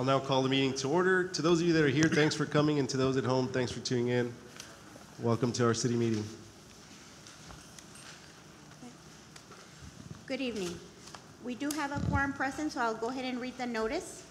I'll now call the meeting to order. To those of you that are here, thanks for coming, and to those at home, thanks for tuning in. Welcome to our city meeting. Good evening. We do have a quorum present, so I'll go ahead and read the notice.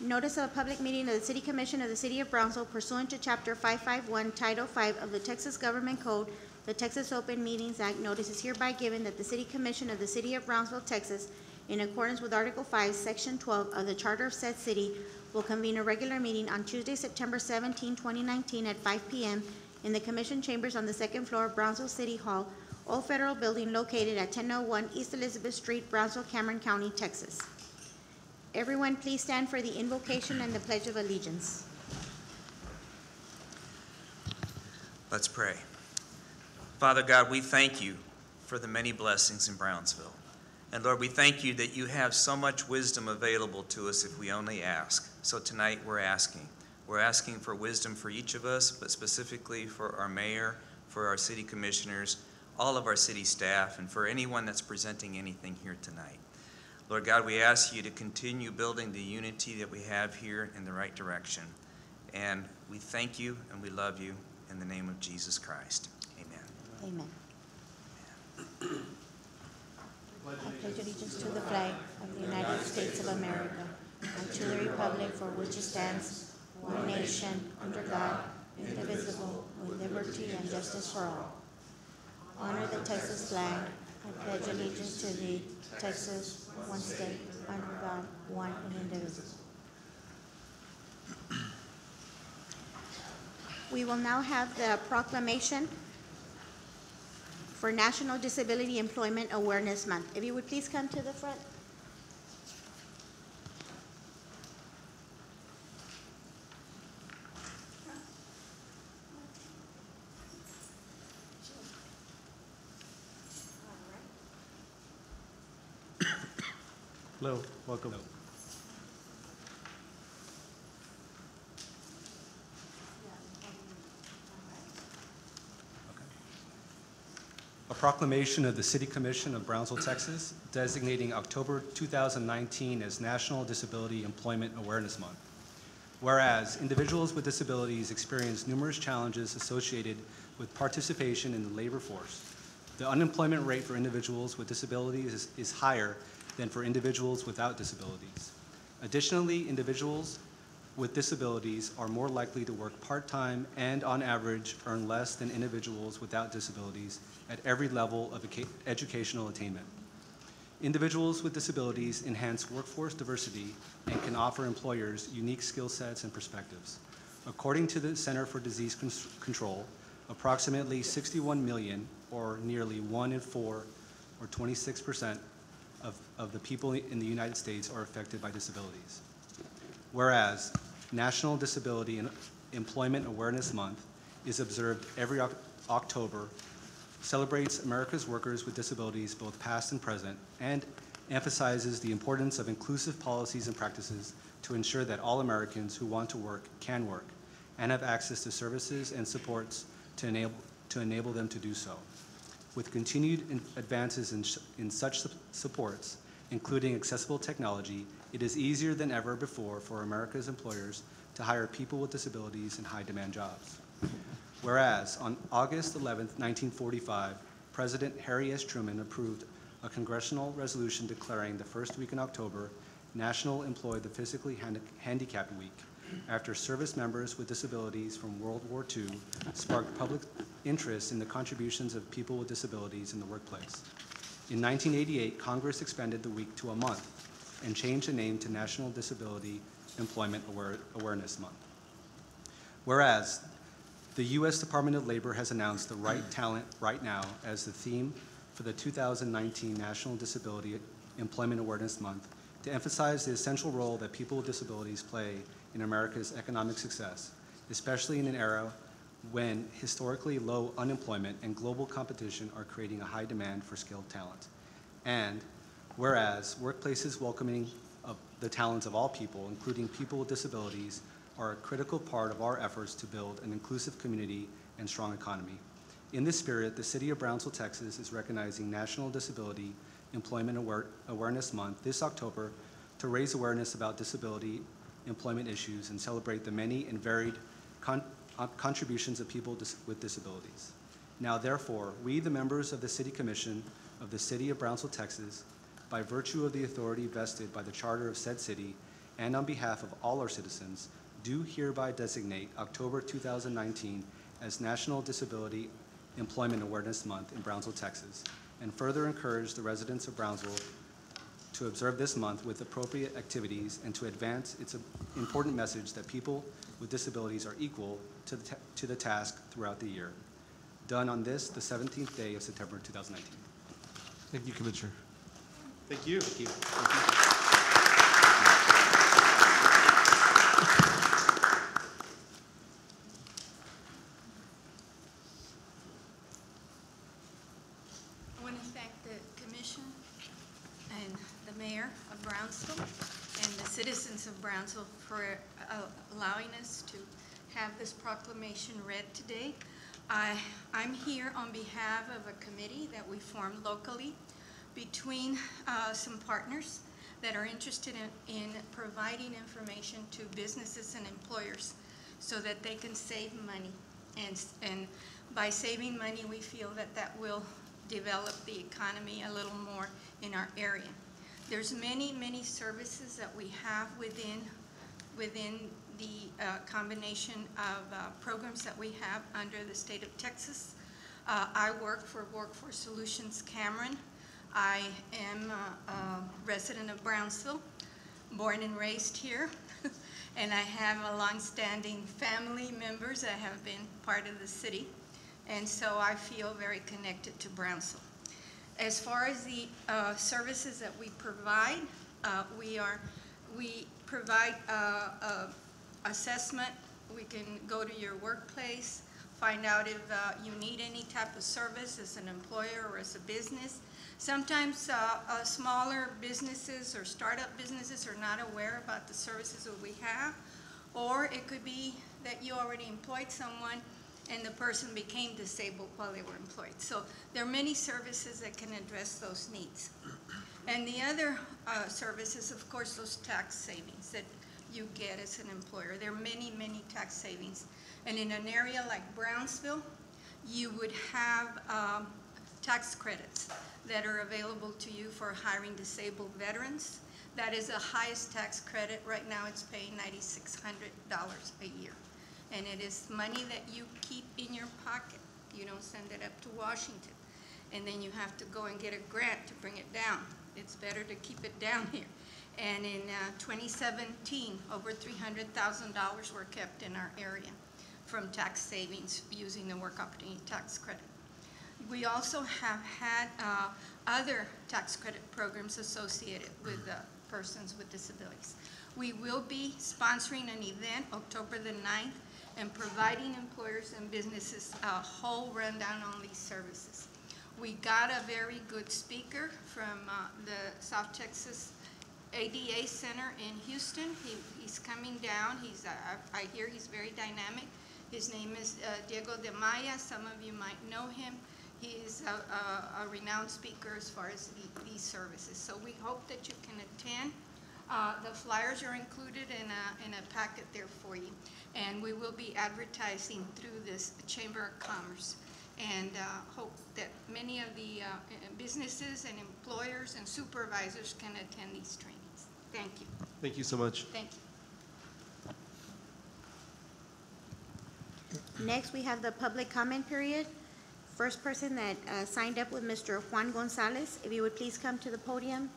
Notice of a public meeting of the City Commission of the City of Brownsville pursuant to Chapter 551, Title 5 of the Texas Government Code, the Texas Open Meetings Act. Notice is hereby given that the City Commission of the City of Brownsville, Texas, in accordance with Article 5, Section 12 of the Charter of said city, will convene a regular meeting on Tuesday, September 17, 2019 at 5 p.m. in the Commission Chambers on the second floor of Brownsville City Hall, Old Federal Building located at 1001 East Elizabeth Street, Brownsville, Cameron County, Texas. Everyone, please stand for the invocation and the Pledge of Allegiance. Let's pray. Father God, we thank you for the many blessings in Brownsville. And Lord, we thank you that you have so much wisdom available to us if we only ask. So tonight we're asking. We're asking for wisdom for each of us, but specifically for our mayor, for our city commissioners, all of our city staff, and for anyone that's presenting anything here tonight. Lord God, we ask you to continue building the unity that we have here in the right direction. And we thank you and we love you in the name of Jesus Christ. Amen. Amen. I pledge allegiance to the flag of the United States of America and to the republic for which it stands, one nation, under God, indivisible, with liberty and justice for all. Honor the Texas flag. I pledge allegiance to thee, Texas, one state, under God, one and indivisible. We will now have the proclamation for National Disability Employment Awareness Month. If you would please come to the front. Hello, welcome. Hello. A proclamation of the City Commission of Brownsville, Texas, designating October 2019 as National Disability Employment Awareness Month. Whereas individuals with disabilities experience numerous challenges associated with participation in the labor force. The unemployment rate for individuals with disabilities is higher than for individuals without disabilities. Additionally, individuals with disabilities are more likely to work part-time and, on average, earn less than individuals without disabilities at every level of educational attainment. Individuals with disabilities enhance workforce diversity and can offer employers unique skill sets and perspectives. According to the Center for Disease Control, approximately 61 million, or nearly 1 in 4, or 26% of the people in the United States are affected by disabilities. Whereas National Disability Employment Awareness Month is observed every October, celebrates America's workers with disabilities, both past and present, and emphasizes the importance of inclusive policies and practices to ensure that all Americans who want to work can work and have access to services and supports to enable them to do so. With continued advances in such supports, including accessible technology, it is easier than ever before for America's employers to hire people with disabilities in high-demand jobs. Whereas on August 11, 1945, President Harry S. Truman approved a congressional resolution declaring the first week in October National Employ the Physically Handicapped Week, after service members with disabilities from World War II sparked public interest in the contributions of people with disabilities in the workplace. In 1988, Congress expanded the week to a month and changed the name to National Disability Employment Awareness Month. Whereas the U.S. Department of Labor has announced the Right Talent Right Now as the theme for the 2019 National Disability Employment Awareness Month to emphasize the essential role that people with disabilities play in America's economic success, especially in an era when historically low unemployment and global competition are creating a high demand for skilled talent. And whereas workplaces welcoming the talents of all people, including people with disabilities, are a critical part of our efforts to build an inclusive community and strong economy. In this spirit, the City of Brownsville, Texas is recognizing National Disability Employment Awareness Month this October to raise awareness about disability employment issues and celebrate the many and varied contributions of people with disabilities. Now therefore, we, the members of the City Commission of the City of Brownsville, Texas, by virtue of the authority vested by the Charter of said city, and on behalf of all our citizens, do hereby designate October 2019 as National Disability Employment Awareness Month in Brownsville, Texas, and further encourage the residents of Brownsville to observe this month with appropriate activities and to advance its important message that people with disabilities are equal to the task throughout the year. Done on this, the 17th day of September 2019. Thank you, Commissioner. Thank you. Thank you. I want to thank the commission and the mayor of Brownsville and the citizens of Brownsville for allowing us to have this proclamation read today. I'm here on behalf of a committee that we formed locally between some partners that are interested in providing information to businesses and employers so that they can save money. And by saving money, we feel that that will develop the economy a little more in our area. There's many, many services that we have within the combination of programs that we have under the state of Texas. I work for Workforce Solutions Cameron. I am a resident of Brownsville, born and raised here, and I have a long-standing family members that have been part of the city, and so I feel very connected to Brownsville. As far as the services that we provide, we provide assessment. We can go to your workplace, find out if you need any type of service as an employer or as a business. Sometimes smaller businesses or startup businesses are not aware about the services that we have, or it could be that you already employed someone and the person became disabled while they were employed. So there are many services that can address those needs. And the other services, of course, those tax savings that you get as an employer. There are many, many tax savings. And in an area like Brownsville, you would have tax credits that are available to you for hiring disabled veterans. That is the highest tax credit. Right now it's paying $9,600 a year. And it is money that you keep in your pocket. You don't send it up to Washington. And then you have to go and get a grant to bring it down. It's better to keep it down here. And in 2017, over $300,000 were kept in our area from tax savings using the Work Opportunity Tax Credit. We also have had other tax credit programs associated with persons with disabilities. We will be sponsoring an event October the 9th and providing employers and businesses a whole rundown on these services. We got a very good speaker from the South Texas ADA Center in Houston. He's coming down. I hear he's very dynamic. His name is Diego de Maya. Some of you might know him. He is a renowned speaker as far as these services. So we hope that you can attend. The flyers are included in a packet there for you. And we will be advertising through this Chamber of Commerce. And hope that many of the businesses and employers and supervisors can attend these trainings. Thank you. Thank you so much. Thank you. Next, we have the public comment period. First person that signed up with Mr. Juan Gonzalez, if you would please come to the podium.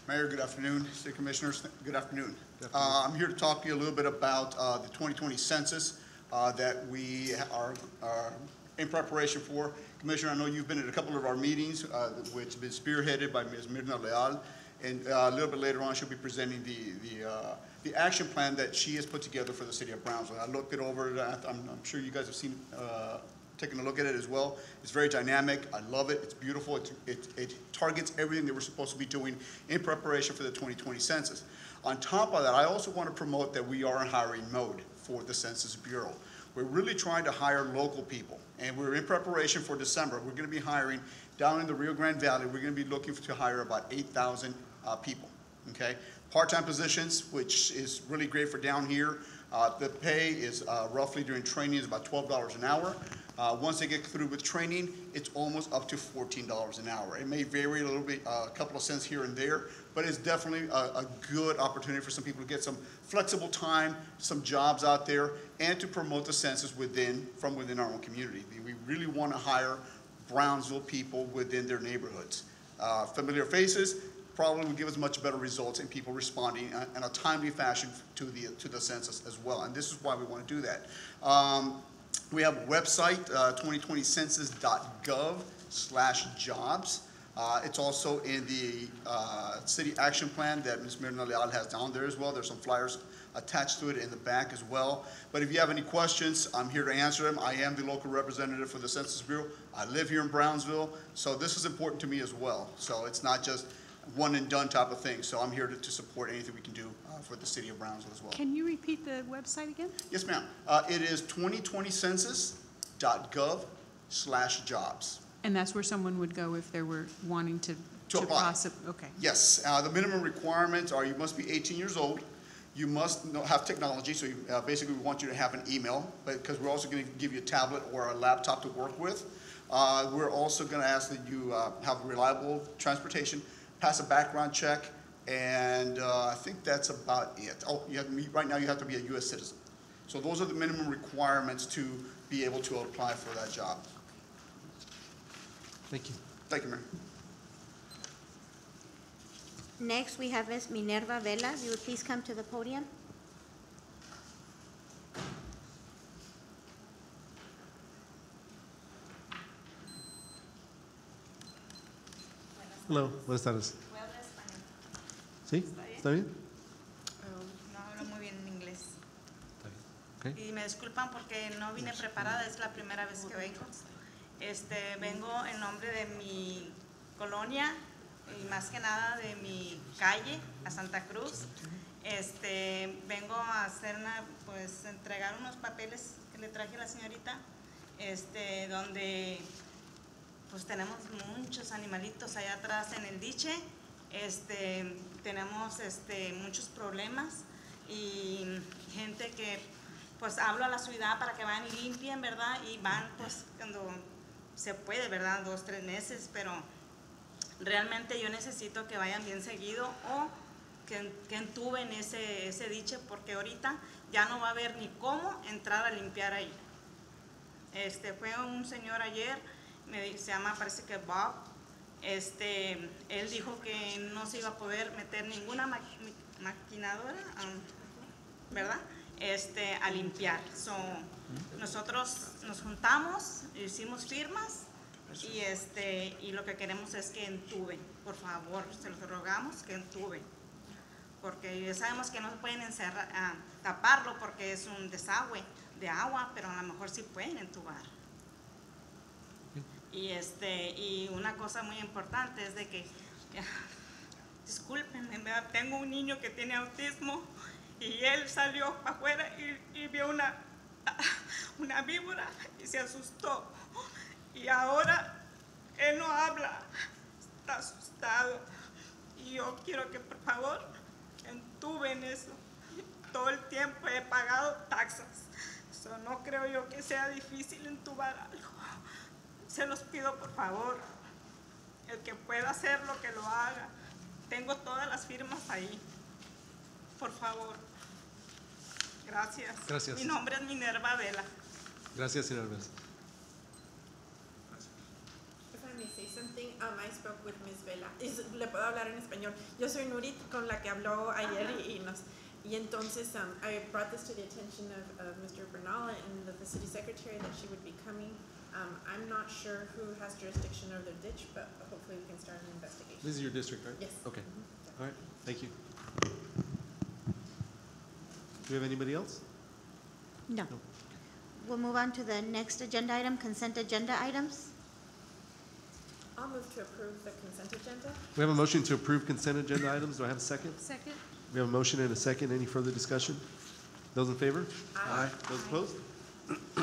Mayor, good afternoon. City Commissioners, good afternoon. I'm here to talk to you a little bit about the 2020 census that we are in preparation for. Commissioner, I know you've been at a couple of our meetings, which have been spearheaded by Ms. Mirna Leal, and a little bit later on, she'll be presenting the action plan that she has put together for the city of Brownsville. I looked it over. I'm sure you guys have seen, taken a look at it as well. It's very dynamic. I love it. It's beautiful. It targets everything that we're supposed to be doing in preparation for the 2020 census. On top of that, I also want to promote that we are in hiring mode for the Census Bureau. We're really trying to hire local people, and we're in preparation for December. We're going to be hiring down in the Rio Grande Valley. We're going to be looking to hire about 8,000 people, okay? Part-time positions, which is really great for down here. The pay is roughly during training is about $12 an hour. Once they get through with training, it's almost up to $14 an hour. It may vary a little bit, a couple of cents here and there, but it's definitely a good opportunity for some people to get some flexible time, some jobs out there, and to promote the census from within our own community. We really want to hire Brownsville people within their neighborhoods. Familiar faces probably will give us much better results in people responding in a timely fashion to the census as well, and this is why we want to do that. We have a website, 2020census.gov/jobs. It's also in the city action plan that Ms. Mirna Leal has down there as well. There's some flyers attached to it in the back as well. But if you have any questions, I'm here to answer them. I am the local representative for the Census Bureau. I live here in Brownsville, so this is important to me as well. So it's not just one and done type of thing. So I'm here to support anything we can do for the city of Brownsville as well. Can you repeat the website again? Yes, ma'am. It is 2020census.gov/jobs. And that's where someone would go if they were wanting to apply. Okay. Yes, the minimum requirements are you must be 18 years old. You must have technology, so basically we want you to have an email, because we're also going to give you a tablet or a laptop to work with. We're also going to ask that you have reliable transportation, pass a background check, and I think that's about it. Oh, right now you have to be a U.S. citizen. So those are the minimum requirements to be able to apply for that job. Thank you. Thank you, Mayor. Next, we have Ms. Minerva Vela. You would please come to the podium. Hello, buenas tardes. Voy a hablar español. ¿Sí? ¿Está bien? No hablo muy bien en inglés. Okay. Y me disculpan porque no vine preparada, es la primera vez que vengo. Vengo en nombre de mi colonia y más que nada de mi calle, a Santa Cruz. Vengo a hacer entregar unos papeles que le traje a la señorita, donde pues tenemos muchos animalitos allá atrás en el diche. Tenemos muchos problemas y gente que pues hablo a la ciudad para que vayan y limpien, ¿verdad? Y van pues cuando se puede, ¿verdad? 2, 3 meses, pero realmente yo necesito que vayan bien seguido o que entuben ese diche, porque ahorita ya no va a haber ni cómo entrar a limpiar ahí. Fue un señor ayer, se llama, parece que Bob, él dijo que no se iba a poder meter ninguna maquinadora, ¿verdad? A limpiar. Nosotros nos juntamos, hicimos firmas y lo que queremos es que entuben, por favor, se los rogamos que entuben, porque ya sabemos que no se pueden taparlo porque es un desagüe de agua, pero a lo mejor sí pueden entubar. Y una cosa muy importante es de que, discúlpenme, tengo un niño que tiene autismo y él salió afuera y vio una víbora y se asustó. Y ahora él no habla, está asustado. Y yo quiero que por favor entuben eso. Todo el tiempo he pagado taxas. No creo yo que sea difícil entubar algo. Se los pido por favor, el que pueda hacerlo, que lo haga. Tengo todas las firmas ahí. Por favor. Gracias. Gracias. Mi nombre es Minerva Vela. Gracias, señora Alves. If I may say something, I spoke with Ms. Vela. Le puedo hablar en español. Yo soy Nurit, con la que habló ayer y entonces I brought this to the attention of Mr. Bernal and the city secretary that she would be coming. I'm not sure who has jurisdiction over the ditch, but hopefully we can start an investigation. This is your district, right? Yes. Okay. All right. Thank you. Do we have anybody else? No. No. We'll move on to the next agenda item, consent agenda items. I'll move to approve the consent agenda. We have a motion to approve consent agenda items. Do I have a second? Second? We have a motion and a second. Any further discussion? Those in favor? Aye. Those opposed?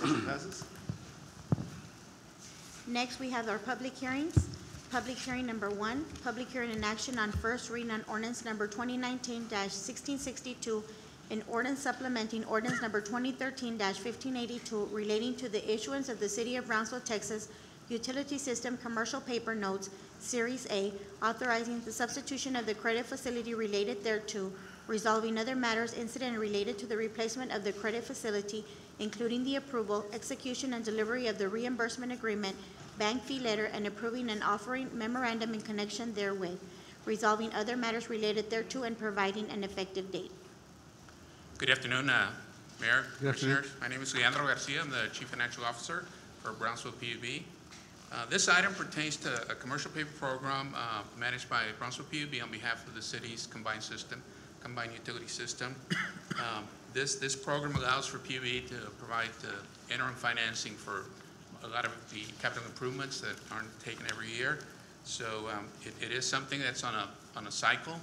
Motion passes. Next, we have our public hearings. Public hearing number 1, public hearing in action on first reading on ordinance number 2019-1662, an ordinance supplementing ordinance number 2013-1582 relating to the issuance of the City of Brownsville, Texas Utility System Commercial Paper Notes, Series A, authorizing the substitution of the credit facility related thereto, resolving other matters incident and related to the replacement of the credit facility, including the approval, execution, and delivery of the reimbursement agreement, bank fee letter, and approving and offering memorandum in connection therewith, resolving other matters related thereto, and providing an effective date. Good afternoon, Mayor, Good afternoon. Commissioners. My name is Leandro Garcia. I'm the Chief Financial Officer for Brownsville PUB. This item pertains to a commercial paper program managed by Brownsville PUB on behalf of the city's combined utility system. This program allows for PUB to provide interim financing for a lot of the capital improvements that aren't taken every year. So it is something that's on a cycle.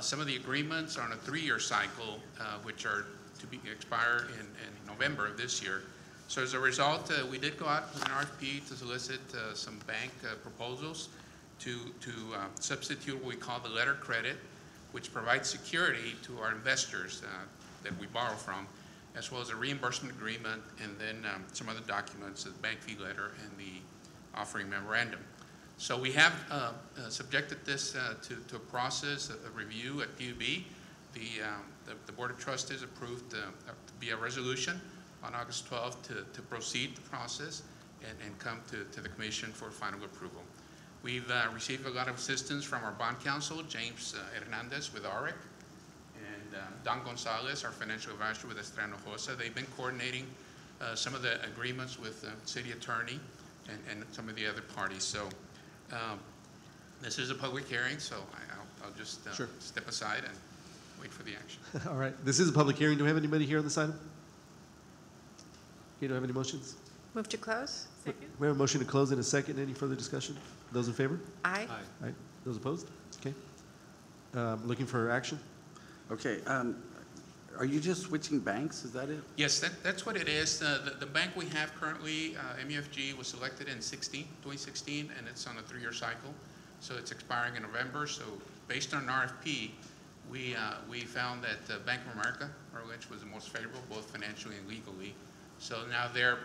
Some of the agreements are on a 3-year cycle, which are to be expire in November of this year. So as a result, we did go out with an RFP to solicit some bank proposals to substitute what we call the letter credit, which provides security to our investors that we borrow from, as well as a reimbursement agreement, and then some other documents, the bank fee letter and the offering memorandum. So we have subjected this to a process, a review at PUB. The Board of Trustees approved via resolution on August 12th to proceed the process and come to the Commission for final approval. We've received a lot of assistance from our bond counsel, James Hernandez with ARIC, and Don Gonzalez, our financial advisor with Estrella Hinojosa. They've been coordinating some of the agreements with the city attorney and some of the other parties. So this is a public hearing, so I'll just Sure. step aside and wait for the action. All right, this is a public hearing. Do we have anybody here on this item? You don't have any motions? Move to close? Second? We have a motion to close in a second. Any further discussion? Those in favor? Aye. Aye. Those opposed? Okay. Looking for action? Okay, are you just switching banks, is that it? Yes, that's what it is. The bank we have currently, MUFG, was selected in 2016, and it's on a 3-year cycle. So it's expiring in November. So based on an RFP, we found that Bank of America, Merrill Lynch, was the most favorable, both financially and legally. So now they're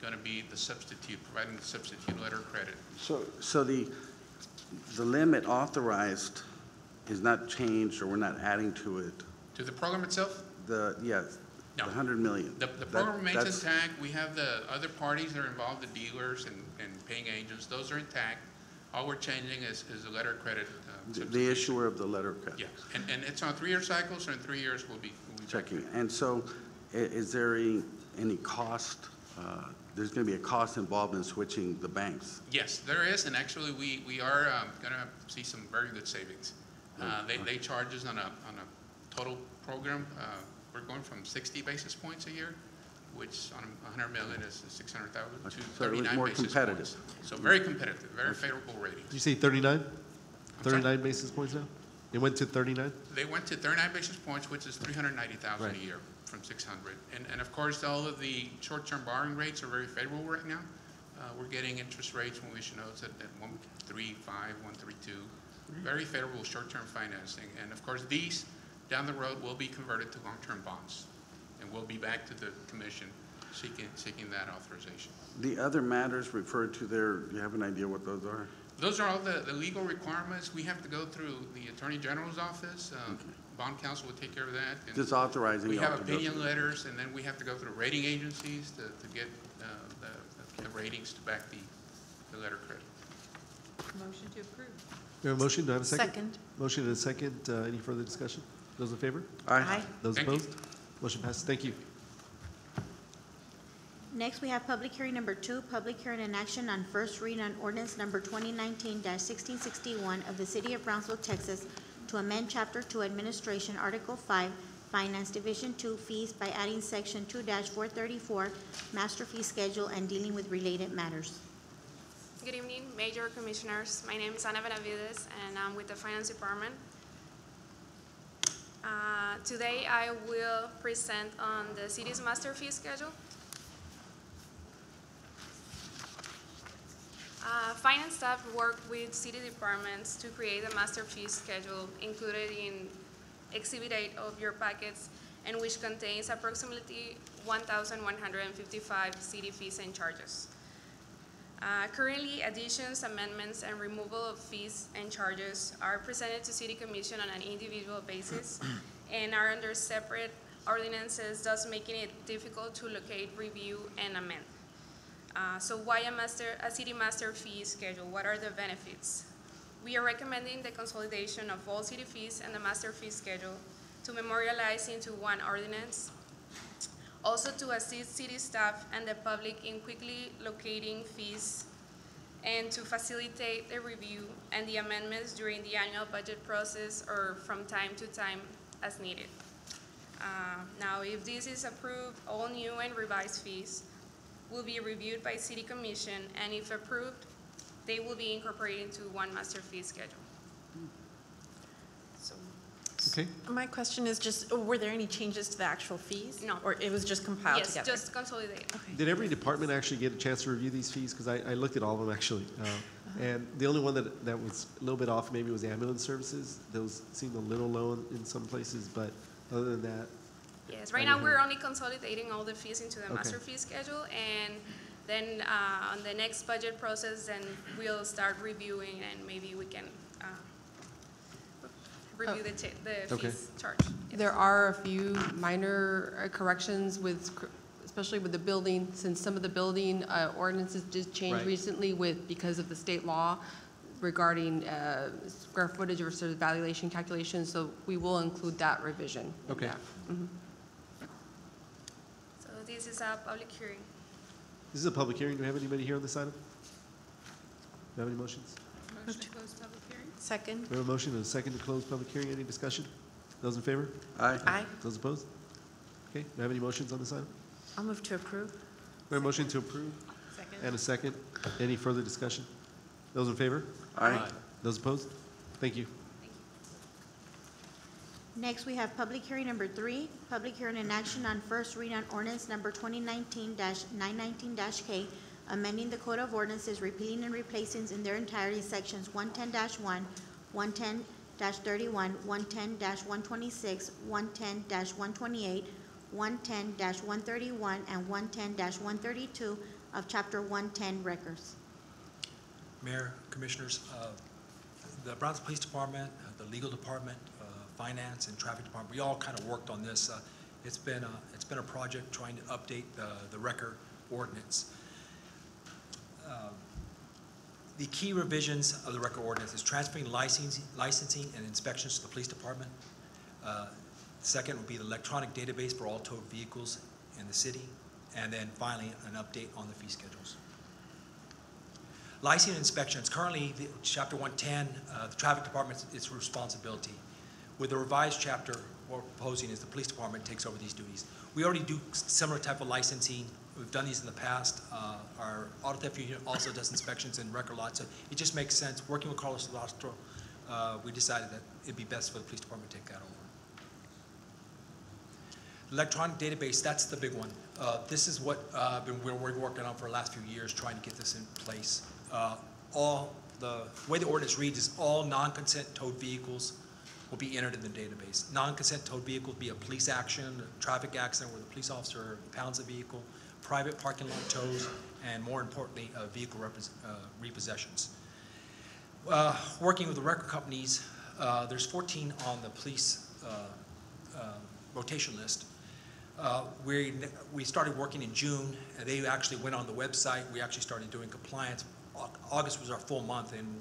going to be the substitute, providing the substitute letter of credit. So the limit authorized is not changed, or we're not adding to it? To the program itself? Yes, No. the 100 million. The program remains intact. We have the other parties that are involved, the dealers and paying agents. Those are intact. All we're changing is the letter of credit. The issuer of the letter of credit. Yes, and it's on a 3-year cycle, so in 3 years we'll be back Checking. here. And so is there any cost? There's going to be a cost involved in switching the banks? Yes, there is, and actually we are going to see some very good savings. They charge us on a total program. We're going from 60 basis points a year, which on 100 million is 600,000 to So it was 39 more basis competitive. points. So very competitive, very favorable ratings. Did you say 39? sorry? 39 basis points now? It went to 39? They went to 39 basis points, which is 390,000 Right. a year from 600. And of course, all of the short-term borrowing rates are very favorable right now. We're getting interest rates when we issue notes at 1.35, 1.32. Very favorable short-term financing. And of course, these down the road will be converted to long-term bonds. And we'll be back to the commission seeking that authorization. The other matters referred to there, do you have an idea what those are? Those are all the legal requirements. We have to go through the Attorney General's office. Bond counsel will take care of that. And Just authorizing we you all have to go opinion through. letters, and then we have to go through rating agencies to get the ratings to back the letter of credit. Motion to approve. We have a motion. Do I have a second? Second. Motion and a second. Any further discussion? Those in favor? Aye. Those Thank you. opposed? Motion passes. Thank you. Next, we have public hearing number 2, public hearing and action on first reading on ordinance number 2019-1661 of the City of Brownsville, Texas, to amend Chapter 2 Administration, Article 5, Finance, Division 2, Fees by adding Section 2-434, Master Fee Schedule, and dealing with related matters. Good evening, Mayor, Commissioners. My name is Ana Benavides, and I'm with the Finance Department. Today, I will present on the city's master fee schedule. Finance staff worked with city departments to create a master fee schedule included in Exhibit 8 of your packets, and which contains approximately 1,155 city fees and charges. Currently, additions, amendments, and removal of fees and charges are presented to City Commission on an individual basis and are under separate ordinances, thus making it difficult to locate, review, and amend. So why a city master fee schedule? What are the benefits? We are recommending the consolidation of all city fees and the master fee schedule to memorialize into one ordinance. Also to assist city staff and the public in quickly locating fees and to facilitate the review and the amendments during the annual budget process or from time to time as needed. Now, if this is approved, all new and revised fees will be reviewed by City Commission, and if approved, they will be incorporated into one master fee schedule. So, Okay. My question is just, were there any changes to the actual fees? No. Or it was just compiled yes, together? just consolidate. Did every department actually get a chance to review these fees? Because I looked at all of them, actually. And the only one that was a little bit off maybe was ambulance services. Those seemed a little low in some places, but other than that. Yes, right now we're only consolidating all the fees into the master fee schedule, and then on the next budget process, then we'll start reviewing, and maybe we can review the fees charged. Yes. There are a few minor corrections especially with the building, since some of the building ordinances did change recently because of the state law regarding square footage versus valuation calculations, so we will include that revision. Okay. So this is a public hearing. This is a public hearing. Do we have anybody here on this item? Do we have any motions? Motion to close public hearing? Second. We have a motion and a second to close public hearing. Any discussion? Those in favor? Aye. Aye. Those opposed? Okay. Do we have any motions on this item? I'll move to approve. We have a motion to approve Second. and a second. Any further discussion? Those in favor? Aye. Those opposed? Thank you. Next, we have public hearing number 3, public hearing and action on first read on ordinance number 2019-919-K, amending the Code of Ordinances, repealing and replacing in their entirety sections 110-1, 110-31, 110-126, 110-128, 110-131, and 110-132 of Chapter 110 Records. Mayor, Commissioners, the Brownsville Police Department, the Legal Department, Finance, and Traffic Department, we all kind of worked on this. It's been a project trying to update the record ordinance. The key revisions of the record ordinance is transferring licensing and inspections to the Police Department. Second would be the electronic database for all towed vehicles in the city. And then finally, an update on the fee schedules. Licensing and inspections, currently, Chapter 110, the Traffic Department, its responsibility. With the revised chapter, what we're proposing is the Police Department takes over these duties. We already do similar type of licensing. We've done these in the past. Our auto theft unit also does inspections in record lots. So it just makes sense. Working with Carlos Lastro, we decided that it'd be best for the Police Department to take that over. Electronic database, that's the big one. This is what we're working on for the last few years, trying to get this in place. The way the ordinance reads is all non-consent towed vehicles will be entered in the database. Non-consent towed vehicle will be a police action, a traffic accident where the police officer impounds the vehicle, private parking lot tows, and more importantly, vehicle repossessions. Working with the record companies, there's 14 on the police rotation list. We started working in June, and they actually went on the website. We actually started doing compliance. August was our full month, and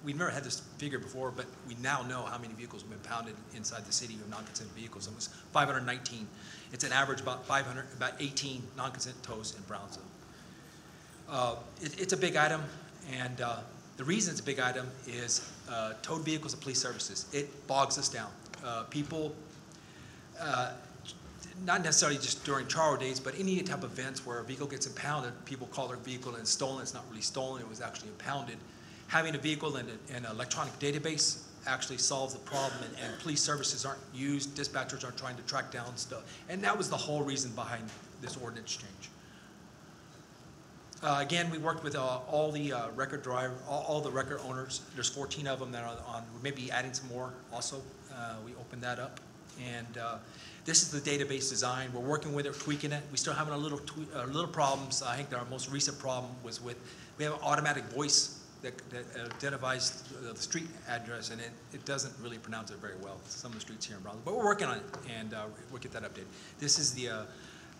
we've never had this figure before, but we now know how many vehicles have been impounded inside the city of non-consent vehicles. It was 519. It's an average about 18 non-consent tows in Brownsville. It's a big item, and the reason it's a big item is towed vehicles and police services. It bogs us down. People, not necessarily just during Charo days, but any type of events where a vehicle gets impounded, people call their vehicle and it's stolen. It's not really stolen, it was actually impounded. Having a vehicle in an electronic database actually solves the problem, and police services aren't used, dispatchers aren't trying to track down stuff. And that was the whole reason behind this ordinance change. Again, we worked with all the record driver, all the record owners. There's 14 of them that are on, we may be adding some more also. We opened that up. And this is the database design. We're working with it, tweaking it. We still having a little problems. I think our most recent problem was with, we have an automatic voice that identifies the street address, and it doesn't really pronounce it very well, some of the streets here in Brownsville. But we're working on it, and we'll get that updated. This is the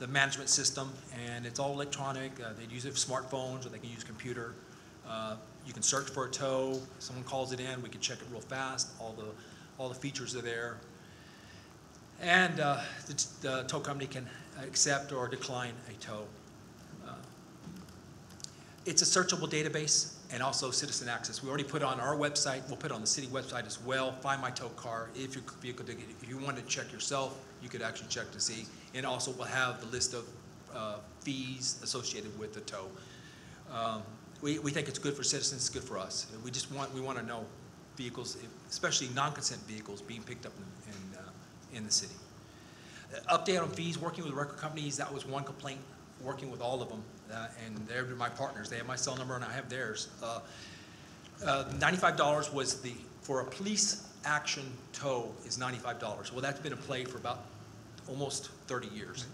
management system, and it's all electronic. They use it for smartphones, or they can use computer. You can search for a tow. Someone calls it in, we can check it real fast. All the features are there. And the tow company can accept or decline a tow. It's a searchable database and also citizen access. We already put on our website. We'll put it on the city website as well. Find My Tow Car. If you want to check yourself, you could actually check to see. And also we'll have the list of fees associated with the tow. We think it's good for citizens. It's good for us. We want to know vehicles, especially non-consent vehicles, being picked up in the city. Update on fees, working with record companies, that was one complaint, working with all of them, and they're my partners. They have my cell number and I have theirs. $95 was for a police action tow is $95. Well, that's been in play for about almost 30 years.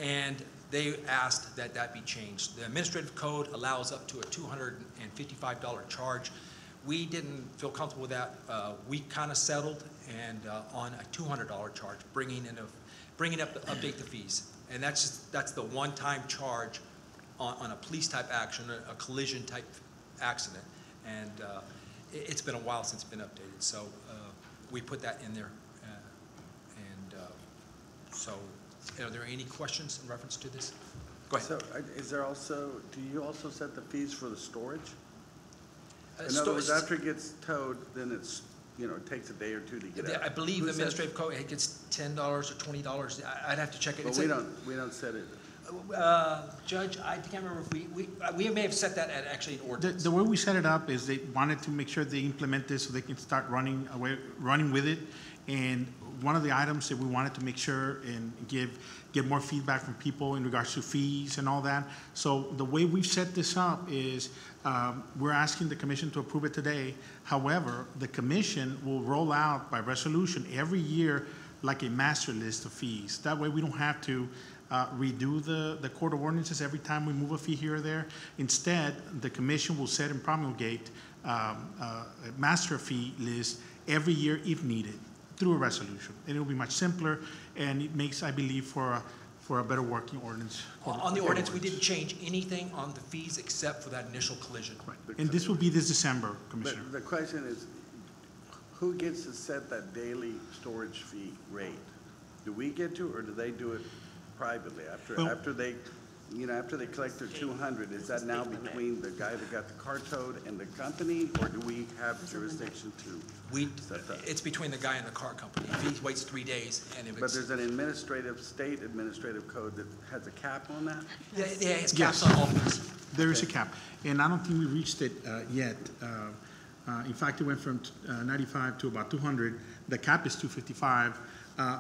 And they asked that be changed. The administrative code allows up to a $255 charge. We didn't feel comfortable with that. We kind of settled and on a $200 charge, bringing up to update the fees. And that's the one-time charge on a police type action, a collision type accident. And it's been a while since it's been updated. So we put that in there. So are there any questions in reference to this? Go ahead. So do you also set the fees for the storage? In other words, after it gets towed, then it takes a day or two to get out. I believe the administrative code, it gets $10 or $20. I'd have to check it. But we don't set it. Judge, I can't remember if we may have set that at actually an ordinance. The way we set it up is they wanted to make sure they implement this so they can start running with it. And one of the items that we wanted to make sure and get more feedback from people in regards to fees and all that. So the way we've set this up is we're asking the commission to approve it today. However, the commission will roll out by resolution every year like a master list of fees. That way we don't have to redo the court of ordinances every time we move a fee here or there. Instead, the commission will set and promulgate a master fee list every year if needed through a resolution. And it will be much simpler, and it makes, I believe, for a better working ordinance. On the ordinance, we didn't change anything on the fees except for that initial collision. Right. And this will be this December, Commissioner. But the question is, who gets to set that daily storage fee rate? Do we get to, or do they do it privately? After they collect their 200, is that now between the guy that got the car towed and the company, or do we have jurisdiction to set that? It's between the guy and the car company. If he waits 3 days, and if But there's an state administrative code that has a cap on that? Yeah, it's caps on all fees. There is a cap, and I don't think we reached it yet. In fact, it went from 95 to about 200. The cap is 255.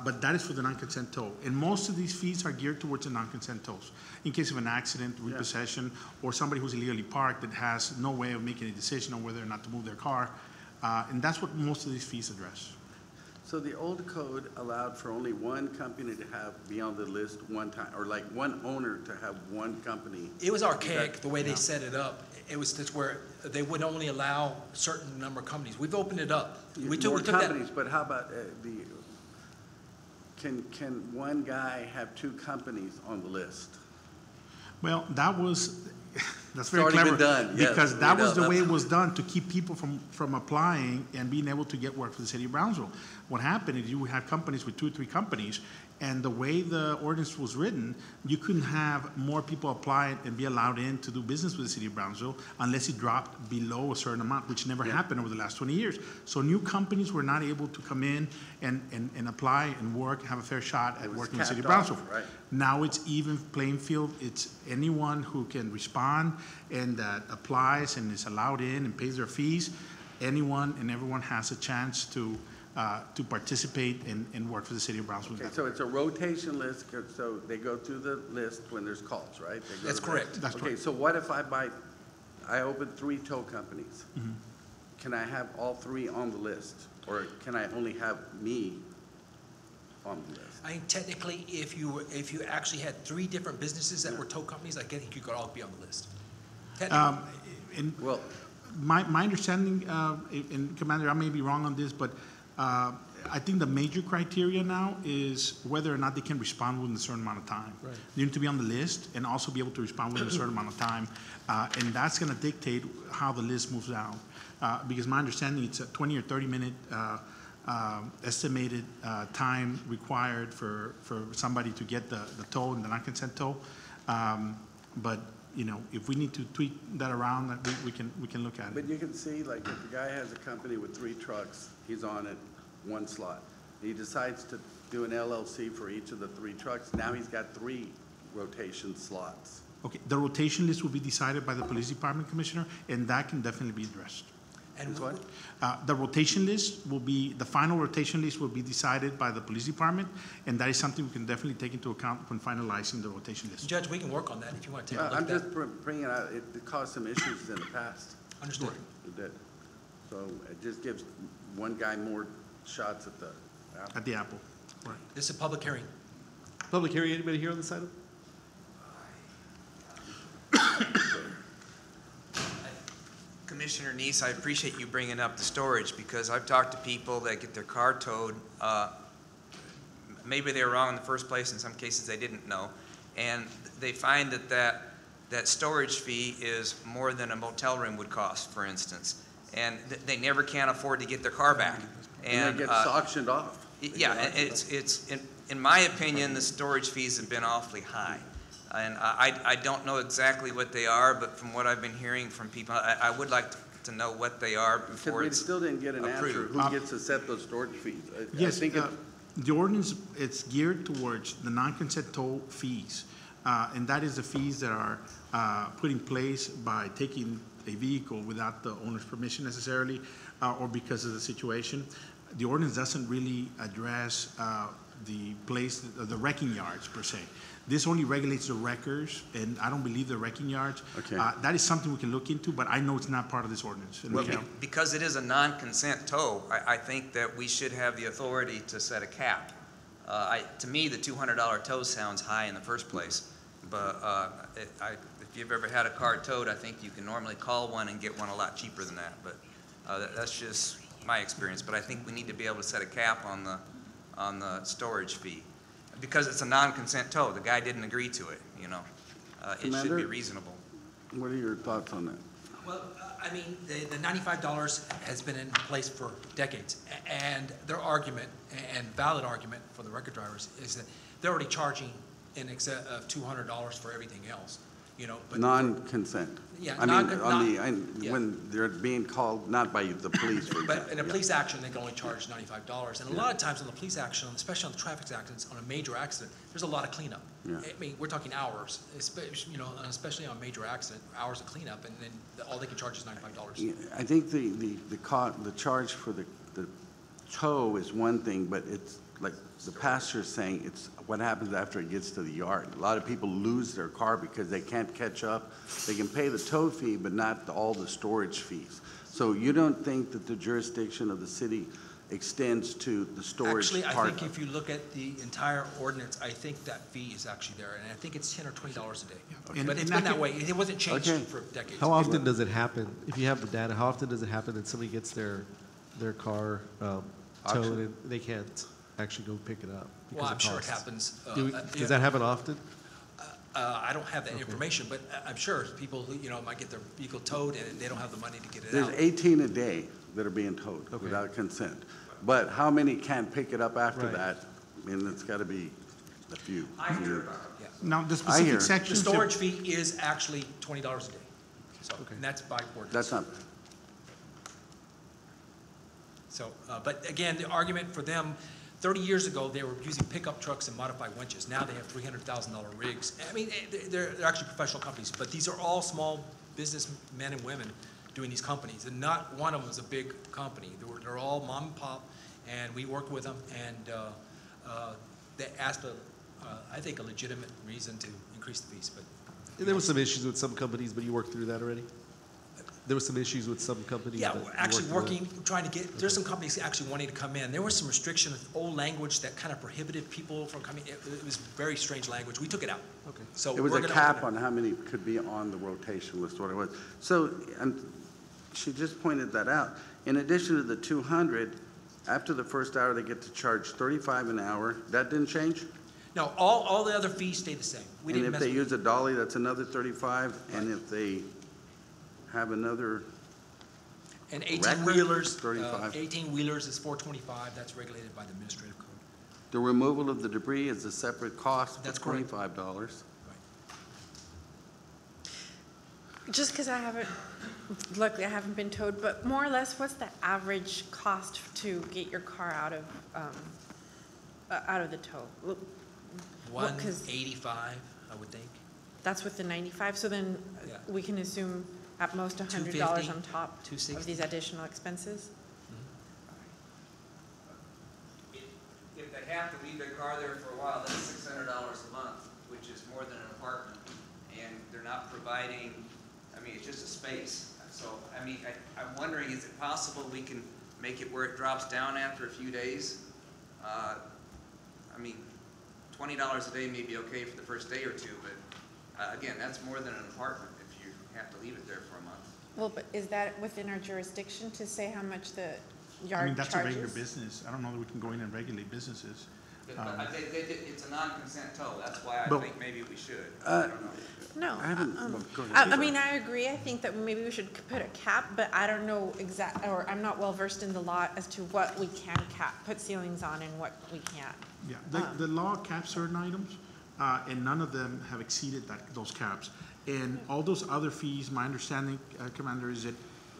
But that is for the non-consent tow. And most of these fees are geared towards the non-consent tows. In case of an accident, repossession, or somebody who's illegally parked that has no way of making a decision on whether or not to move their car. And that's what most of these fees address. So the old code allowed for only one company to have be on the list one time, or like one owner to have one company. It was archaic, the way they set it up. It was just where they would only allow a certain number of companies. We've opened it up. We took companies, but how about Can one guy have two companies on the list? Well, that's very already clever. been done, yes, because we that know. was the way it was done to keep people from applying and being able to get work for the city of Brownsville. What happened is you would have companies with 2 or 3 companies, and the way the ordinance was written, you couldn't have more people apply and be allowed in to do business with the city of Brownsville unless it dropped below a certain amount, which never happened over the last 20 years. So new companies were not able to come in and apply and work, have a fair shot at working in the city of Brownsville. Right. Now it's even playing field. It's anyone who can respond and that applies and is allowed in and pays their fees. Anyone and everyone has a chance to to participate and work for the city of Brownsville. Okay, so it's a rotation list, so they go through the list when there's calls, right? They go That's to the- correct. That's Okay, correct. so what if I open 3 tow companies? Can I have all 3 on the list? Or can I only have me on the list? I think technically, if you actually had 3 different businesses that were tow companies, I think you could all be on the list. Technically. And Well, my understanding, and Commander, I may be wrong on this, but I think the major criteria now is whether or not they can respond within a certain amount of time. Right. They need to be on the list and also be able to respond within a certain amount of time. And that's going to dictate how the list moves out. Because my understanding, it's a 20 or 30-minute estimated time required for somebody to get the tow and the non-consent tow. But, you know, if we need to tweak that around, we can look at it. but you can see, like, if a guy has a company with 3 trucks, he's on it, 1 slot. He decides to do an LLC for each of the 3 trucks, now he's got 3 rotation slots. Okay, the rotation list will be decided by the police department, Commissioner, and that can definitely be addressed. And Is what? The rotation list will be, the final rotation list will be decided by the police department, and that is something we can definitely take into account when finalizing the rotation list. Judge, we can work on that if you want to take a look I'm at that. just bringing it out, it caused some issues in the past. Understood. It did. So it just gives one guy more shots at the apple. At the Apple, right. This is a public hearing. Public hearing, anybody here on this item? Commissioner Neese, I appreciate you bringing up the storage, because I've talked to people that get their car towed. Maybe they were wrong in the first place, in some cases they didn't know, and they find that storage fee is more than a motel room would cost, for instance, and they never can afford to get their car back. And it gets auctioned off. Yeah, and it's in my opinion, the storage fees have been awfully high. And I don't know exactly what they are, but from what I've been hearing from people, I would like to know what they are Because before we it's still didn't get an answer, approved. who gets to set those storage fees? I Yes, think the ordinance, it's geared towards the non-consent toll fees. And that is the fees that are put in place by taking a vehicle without the owner's permission necessarily, or because of the situation. The ordinance doesn't really address the wrecking yards per se. This only regulates the wreckers, and I don't believe the wrecking yards. Okay. That is something we can look into, but I know it's not part of this ordinance. And we Well, can- because it is a non-consent tow, I think that we should have the authority to set a cap. To me, the $200 tow sounds high in the first place, but if you've ever had a car towed, I think you can normally call one and get one a lot cheaper than that. But that's just my experience. But I think we need to be able to set a cap on the storage fee, because it's a non-consent tow. The guy didn't agree to it, you know. It should be Commander? reasonable. What are your thoughts on that? Well, I mean, the $95 has been in place for decades, and their argument, and valid argument for the record drivers, is that they're already charging in excess of $200 for everything else, you know. But Non-consent. Yeah, I mean, yeah. when they're being called, not by the police, for example. But in a Yeah. police action, they can only charge $95. And a lot of times on the police action, especially on the traffic accidents, on a major accident, there's a lot of cleanup. Yeah. I mean, we're talking hours, especially, you know, especially on a major accident, hours of cleanup, and then all they can charge is $95. Yeah, I think the charge for the tow is one thing, but it's like the pastor's saying, it's what happens after it gets to the yard. A lot of people lose their car because they can't catch up. They can pay the tow fee, but not all the storage fees. So you don't think that the jurisdiction of the city extends to the storage part? Actually, I think if you look at the entire ordinance, I think that fee is actually there, and I think it's $10 or $20 a day. And- But it's and been I that can- way. It wasn't changed Okay. for decades. How often does it happen, if you have the data, how often does it happen that somebody gets their car towed Auction. and they can't actually go pick it up? because Well, of I'm sure it costs? happens. Does that happen often? I don't have that information, but I'm sure people, you know, might get their vehicle towed and they don't have the money to get it There's out. 18 a day that are being towed Okay. without consent. But how many can't pick it up after Right. that? I mean, it's got to be a few. Yeah. Now, the I hear. specific The sections. that- storage fee is actually $20 a day. So, and that's by ordinance. That's not, So, but again, the argument for them, 30 years ago, they were using pickup trucks and modified winches. Now they have $300,000 rigs. I mean, they're actually professional companies, but these are all small business men and women doing these companies, and not one of them is a big company. They're all mom and pop, And we worked with them, and they asked, I think, a legitimate reason to increase the fees, but There were some issues with some companies, but you worked through that already? There were some issues with some companies. yeah, but we're you actually worked through working, trying to get, there's some companies actually wanting to come in. There was some restriction, old language that kind of prohibited people from coming. It was very strange language. We took it out. that? Okay. So It was we're a gonna cap open on how many could be on the rotation list, what it was. So, and she just pointed that out. In addition to the 200, after the first hour, they get to charge 35 an hour. That didn't change? No, all the other fees stay the same. We And didn't if mess they with use a dolly, that's another 35, and if they have another, And record, 18-wheelers, 35. 18-wheelers is $425. That's regulated by the administrative code. the removal of the debris is a separate cost for That's correct. $25. Just because I haven't, luckily I haven't been towed, but more or less, what's the average cost to get your car out of the tow? Well, 'cause 185, I would think. that's with the 95, so then Yeah. we can assume at most $100 $250, on top of $260. these additional expenses? If they have to leave their car there for a while, that's $600 a month, which is more than an apartment. And they're not providing, I mean, it's just a space. So, I mean, I'm wondering, is it possible we can make it where it drops down after a few days? I mean, $20 a day may be okay for the first day or two, but again, that's more than an apartment if you have to leave it there for a month. Well, but is that within our jurisdiction to say how much the I yard mean, that's a regular charges? business. I don't know that we can go in and regulate businesses. It's a non-consent tow, that's why I But- think maybe we should. I don't know. No, I haven't, well, go ahead. I mean, I agree. I think that maybe we should put a cap, but I don't know or I'm not well versed in the law as to what we can cap, put ceilings on and what we can't. Yeah, the law caps certain items, and none of them have exceeded those caps. And all those other fees, my understanding, Commander, is that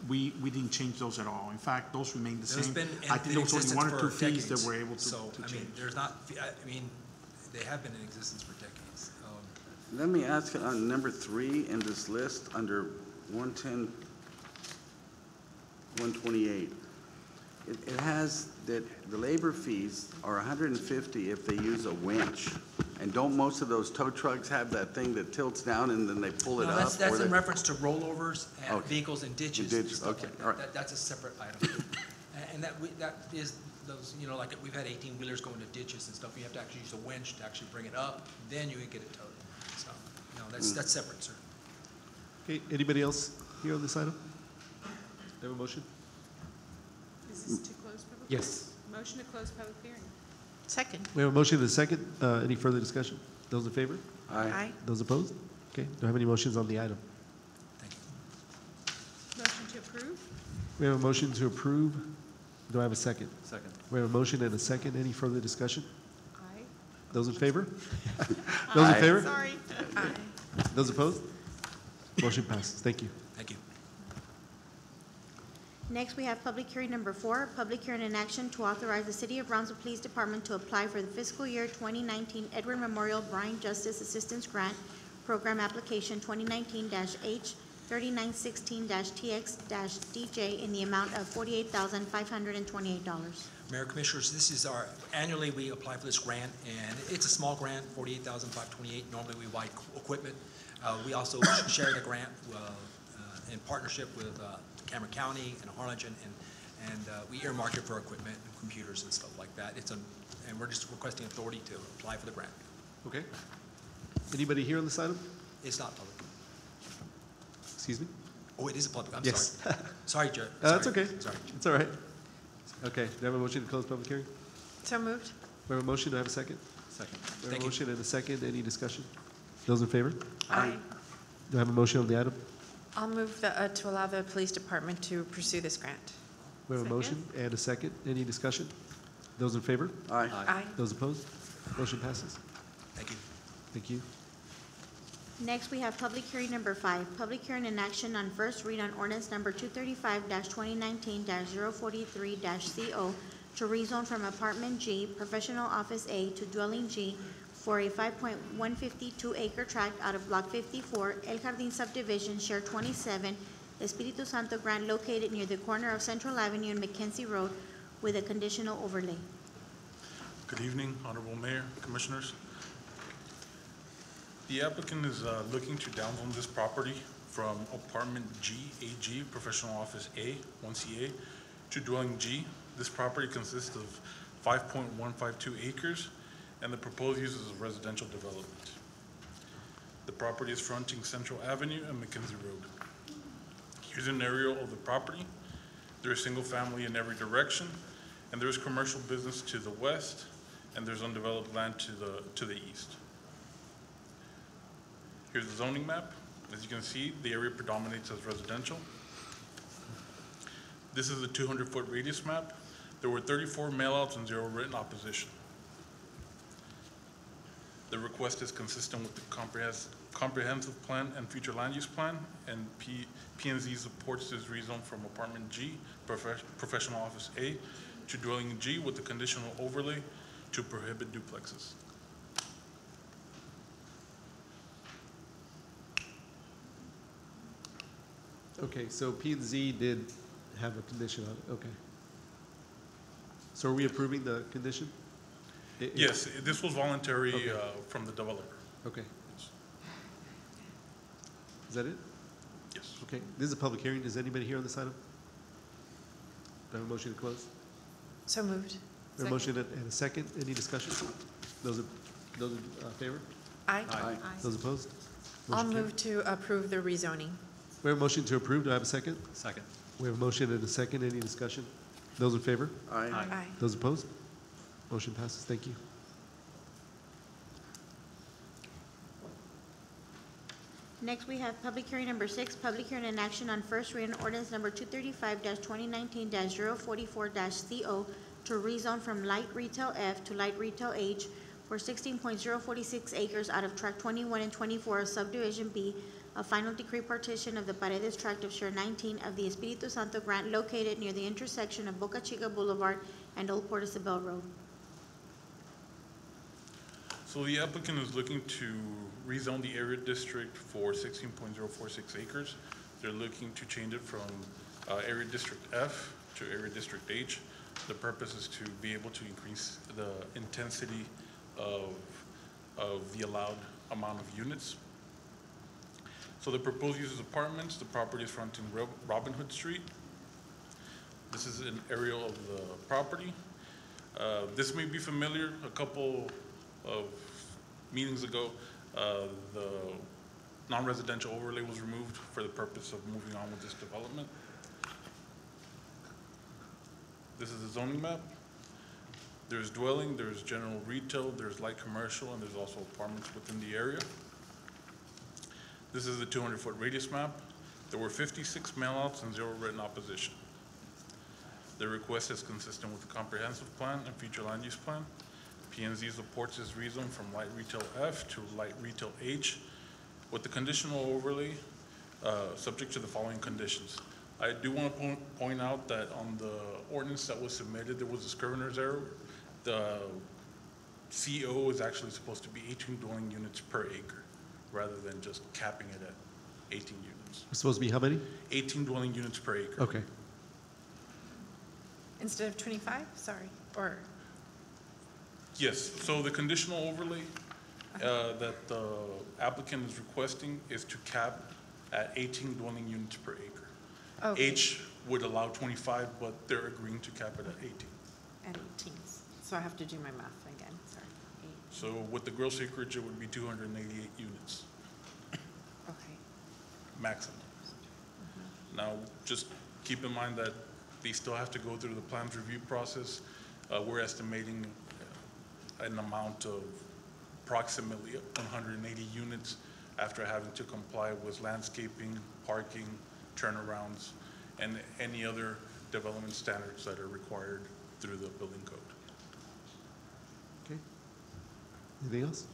we didn't change those at all. In fact, those remained the There's same. been I think there was only in one or two existence fees that for were able to So, I mean, change. there's not, I mean, they have been in existence for decades. Let me ask you, on number 3 in this list, under 110, 128, it has that the labor fees are 150 if they use a winch. And don't most of those tow trucks have that thing that tilts down and then they pull it No, up? that's or in they- reference to rollovers and Okay. vehicles and ditches. And and ditches, stuff okay, like all right. that. That's a separate item. And that is those, you know, like we've had 18-wheelers go into ditches and stuff. You have to actually use a winch to actually bring it up, then you can get it towed. So, no, that's separate, sir. Okay, anybody else here on this item? Have a motion? Is this to close public? Yes. Motion to close public hearing. Second. We have a motion and a second. Any further discussion? Those in favor? Aye. Those opposed? Okay, do I have any motions on the item? Thank you. Motion to approve? We have a motion to approve. Do I have a second? Second. We have a motion and a second. Any further discussion? Aye. Those in favor? Those in Aye. favor? Sorry. Aye. Those opposed? Motion passes. Thank you. Thank you. Next, we have public hearing number 4, public hearing in action to authorize the City of Brownsville Police Department to apply for the fiscal year 2019 Edward Memorial Brian Justice Assistance Grant Program Application 2019-H3916-TX-DJ in the amount of $48,528. Mayor Commissioners, this is annually we apply for this grant, and it's a small grant, $48,528. Normally we buy equipment. We also share the grant in partnership with Cameron County and Harlingen, and we earmark it for equipment and computers and stuff like that. And we're just requesting authority to apply for the grant. Okay. Anybody here on this item? It's not public. Excuse me? Oh, it is a public, I'm Yes. sorry. Sorry, Joe. That's Sorry. okay. Sorry. It's all right. Okay, do I have a motion to close public hearing? So moved. We have a motion. Do I have a second? Second. We have Thank a you. motion and a second. Any discussion? Those in favor? Aye. Do I have a motion on the item? I'll move to allow the police department to pursue this grant. We have a motion and a second. Any discussion? Those in favor? Aye. Aye. Those opposed? Motion passes. Thank you. Thank you. Next, we have public hearing number 5, public hearing in action on first read on ordinance number 235-2019-043-CO to rezone from apartment G, professional office A, to dwelling G for a 5.152 acre tract out of block 54, El Jardín subdivision, share 27, Espiritu Santo grant located near the corner of Central Avenue and McKenzie Road with a conditional overlay. Good evening, Honorable Mayor, Commissioners. The applicant is looking to downzone this property from Apartment G, AG, Professional Office A, 1CA, to Dwelling G. This property consists of 5.152 acres, and the proposed use is a residential development. The property is fronting Central Avenue and McKenzie Road. Here's an aerial of the property. There is single family in every direction, and there is commercial business to the west, and there's undeveloped land to the east. Here's the zoning map. As you can see, the area predominates as residential. This is a 200-foot radius map. There were 34 mailouts and 0 written opposition. The request is consistent with the comprehensive plan and future land use plan, and P&Z supports this rezone from Apartment G, Professional Office A, to Dwelling G with the conditional overlay to prohibit duplexes. Okay, so P and Z did have a condition on it, okay. So are we approving the condition? Yes, this was voluntary Okay. from the developer. Okay. Is that it? Yes. Okay, this is a public hearing. Is anybody here on this item? Do I have a motion to close? So moved. A motion and a second. Any discussion? Those in favor? Aye. Those opposed? I'll Motion move to approve the rezoning. We have a motion to approve. Do I have a second? Second. We have a motion and a second. Any discussion? Those in favor? Aye. Those opposed? Motion passes. Thank you. Next, we have public hearing number 6, public hearing and action on first reading ordinance number 235-2019-044-CO to rezone from light retail F to light retail H for 16.046 acres out of tract 21 and 24 of subdivision B, a final decree partition of the Paredes tract of share 19 of the Espiritu Santo grant located near the intersection of Boca Chica Boulevard and Old Port Isabel Road. So the applicant is looking to rezone the area district for 16.046 acres. They're looking to change it from area district F to area district H. The purpose is to be able to increase the intensity of the allowed amount of units. So the proposed use is apartments. The property is fronting Robin Hood Street. This is an aerial of the property. This may be familiar. A couple of meetings ago, the non-residential overlay was removed for the purpose of moving on with this development. This is the zoning map. There's dwelling, there's general retail, there's light commercial, and there's also apartments within the area. This is the 200-foot radius map. There were 56 mailouts and 0 written opposition. The request is consistent with the comprehensive plan and future land use plan. P&Z supports this rezone from light retail F to light retail H with the conditional overlay subject to the following conditions. I do want to point out that on the ordinance that was submitted, there was a scrivener's error. The CO is actually supposed to be 18 dwelling units per acre rather than just capping it at 18 units. It's supposed to be how many? 18 dwelling units per acre. Okay. Instead of 25, sorry, or? Yes, so the conditional overlay that the applicant is requesting is to cap at 18 dwelling units per acre. Okay. H would allow 25, but they're agreeing to cap it at 18. At 18, so I have to do my math again, sorry. So with the gross acreage, it would be 288 units Okay. maximum. Now, just keep in mind that they still have to go through the plans review process. We're estimating an amount of approximately 180 units after having to comply with landscaping, parking, turnarounds, and any other development standards that are required through the building code. Okay. Anything else?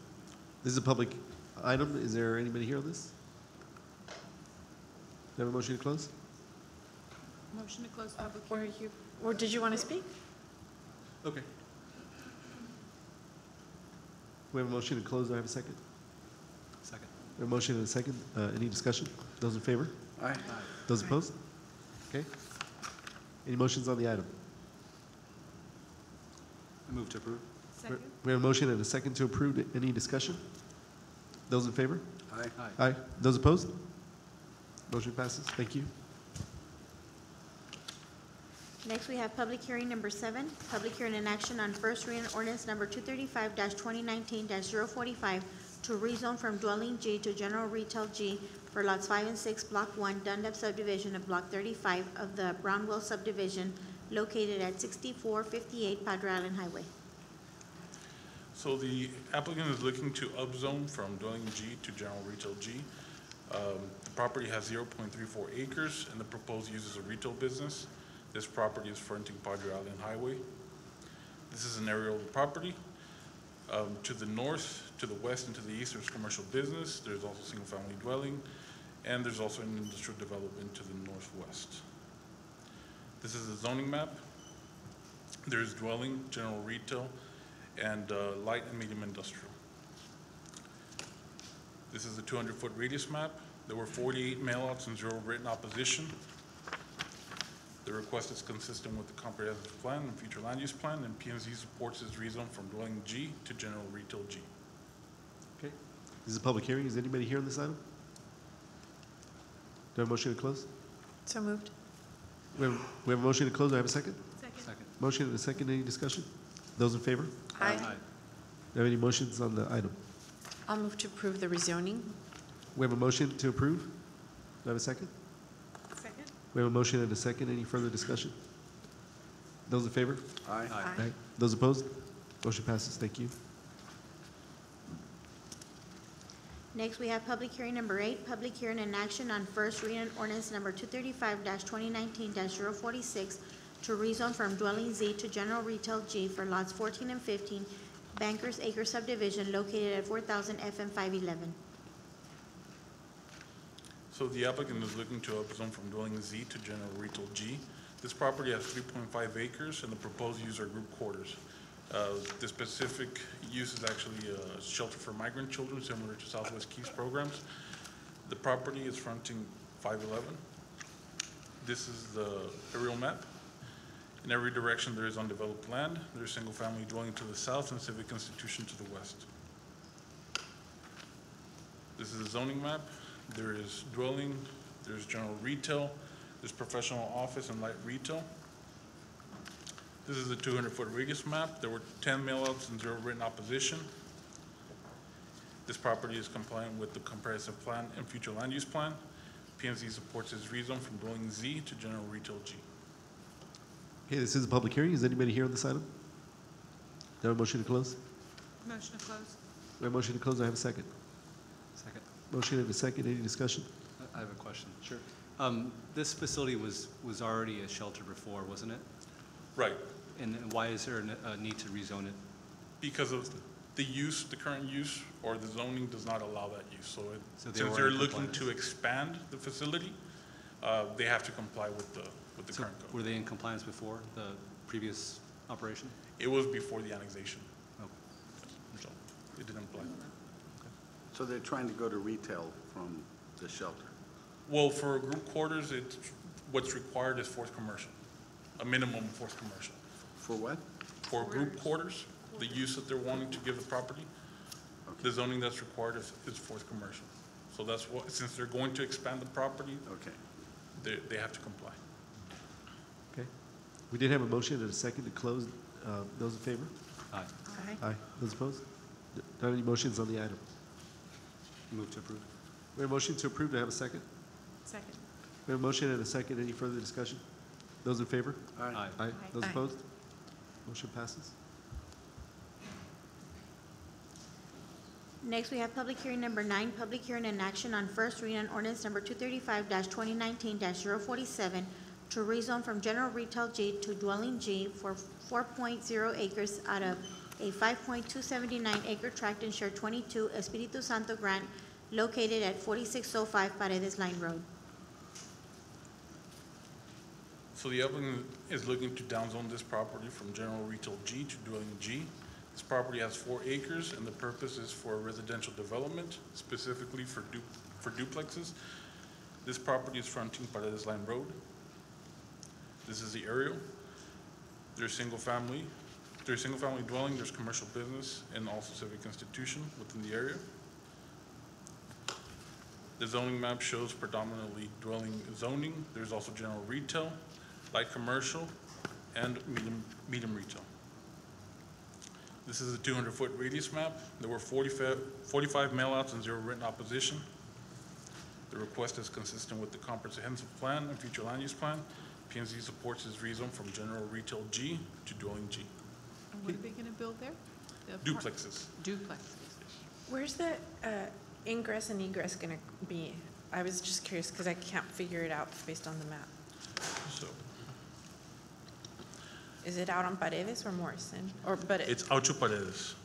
This is a public item. Is there anybody here on this? Do you have a motion to close? Motion to close public hearing. Or did you want to speak? Okay. We have a motion to close. Do I have a second? Second. We have a motion and a second. Any discussion? Those in favor? Aye. Those opposed? Okay. Any motions on the item? Move to approve. Second? We have a motion and a second to approve. Any discussion? Those in favor? Aye. Aye. Those opposed? Motion passes. Thank you. Next, we have public hearing number 7, public hearing and action on first reading ordinance number 235-2019-045 to rezone from dwelling G to general retail G for lots 5 and 6, block 1, Dunlap subdivision of block 35 of the Brownwell subdivision located at 6458 Padre Island Highway. So the applicant is looking to upzone from dwelling G to general retail G. The property has 0.34 acres, and the proposed use is a retail business. This property is fronting Padre Island Highway. This is an aerial property. To the north, to the west, and to the east, there's commercial business. There's also single-family dwelling, and there's also an industrial development to the northwest. This is the zoning map. There's dwelling, general retail, and light and medium industrial. This is the 200-foot radius map. There were 48 mailouts and 0 written opposition. The request is consistent with the comprehensive plan and future land use plan, and P&Z supports this rezone from dwelling G to general retail G. Okay. This is a public hearing. Is anybody here on this item? Do I have a motion to close? So moved. We have a motion to close. Do I have a second? Second. Motion and a second. Any discussion? Those in favor? Aye. Do you have any motions on the item? I'll move to approve the rezoning. We have a motion to approve. Do I have a second? Second. We have a motion and a second. Any further discussion? Those in favor? Aye. Aye. Those opposed? Motion passes. Thank you. Next, we have public hearing number 8, public hearing and action on first reading ordinance number 235-2019-046 to rezone from dwelling Z to general retail G for lots 14 and 15, Bankers Acre subdivision located at 4000 FM 511. So the applicant is looking to upzone from dwelling Z to general retail G. This property has 3.5 acres, and the proposed use are group quarters. The specific use is actually a shelter for migrant children, similar to Southwest Keys programs. The property is fronting 511. This is the aerial map. In every direction, there is undeveloped land. There is single-family dwelling to the south and civic institution to the west. This is a zoning map. There is dwelling, there's general retail, there's professional office and light retail. This is a 200-foot radius map. There were 10 mailouts and 0 written opposition. This property is compliant with the comprehensive plan and future land use plan. P&Z supports this rezone from dwelling Z to general retail G. Okay, this is a public hearing. Is anybody here on this item? Do I have a motion to close? Motion to close. We have a motion to close. Do I have a second? Second. Motion and a second. Any discussion? I have a question. Sure. This facility was already a shelter before, wasn't it? Right. And why is there a need to rezone it? Because of the use, the current use, or the zoning does not allow that use. So they were since they're in looking compliance. to expand the facility, they have to comply with the So current code. were they in compliance before the previous operation? It was before the annexation, Okay. so it didn't apply. So they're trying to go to retail from the shelter? Well, for group quarters, what's required is fourth commercial, a minimum fourth commercial. For what? For group quarters, the use that they're wanting to give the property, the zoning that's required is fourth commercial. So that's what, since they're going to expand the property, Okay. they have to comply. Okay. We did have a motion and a second to close. Those in favor? Aye. Aye. Those opposed? Do I have any motions on the item? Move to approve. We have a motion to approve. Do I have a second? Second. We have a motion and a second. Any further discussion? Those in favor? Aye. Aye. Those Aye. opposed? Motion passes. Next, we have public hearing number 9, public hearing and action on first reading ordinance number 235-2019-047 to rezone from general retail G to dwelling G for 4.0 acres out of a 5.279 acre tract in Share 22 Espiritu Santo Grant located at 4605 Paredes Line Road. So the applicant is looking to downzone this property from general retail G to dwelling G. This property has 4 acres, and the purpose is for residential development, specifically for duplexes. This property is fronting Paredes Line Road. This is the aerial. There's single family, There's single-family dwelling, there's commercial business, and also civic institution within the area. The zoning map shows predominantly dwelling zoning. There's also general retail, light commercial, and medium retail. This is a 200-foot radius map. There were 45 mailouts and 0 written opposition. The request is consistent with the comprehensive plan and future land use plan. P&Z supports this rezone from general retail G to dwelling G. And what are they going to build there? Duplexes. Duplexes. Where's the ingress and egress going to be? I was just curious because I can't figure it out based on the map. So Is it out on Paredes or Morrison? it's out to Paredes.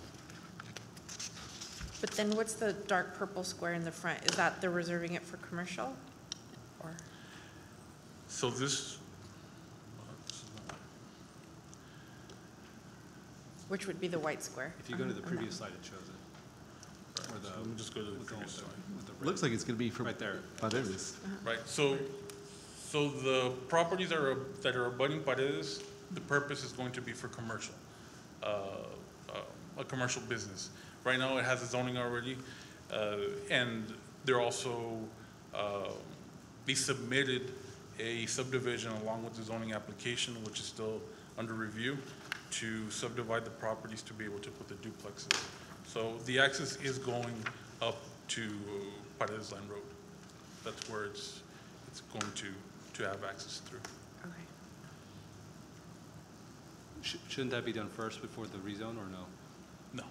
But then what's the dark purple square in the front? Is that they're reserving it for commercial? Or So this, which would be the white square? If you go to the previous slide, it shows it. Or the, let me just go to the with previous the- slide. with the red. Looks like it's going to be from Right there. Paredes. Right, so the properties that are abutting Paredes, the purpose is going to be for commercial, a commercial business. Right now, it has a zoning already, and they're also, they submitted a subdivision along with the zoning application, which is still under review, to subdivide the properties to be able to put the duplexes. So the access is going up to Paredes Line Road. That's where it's going to have access through. Okay. Shouldn't that be done first before the rezone, or no? No.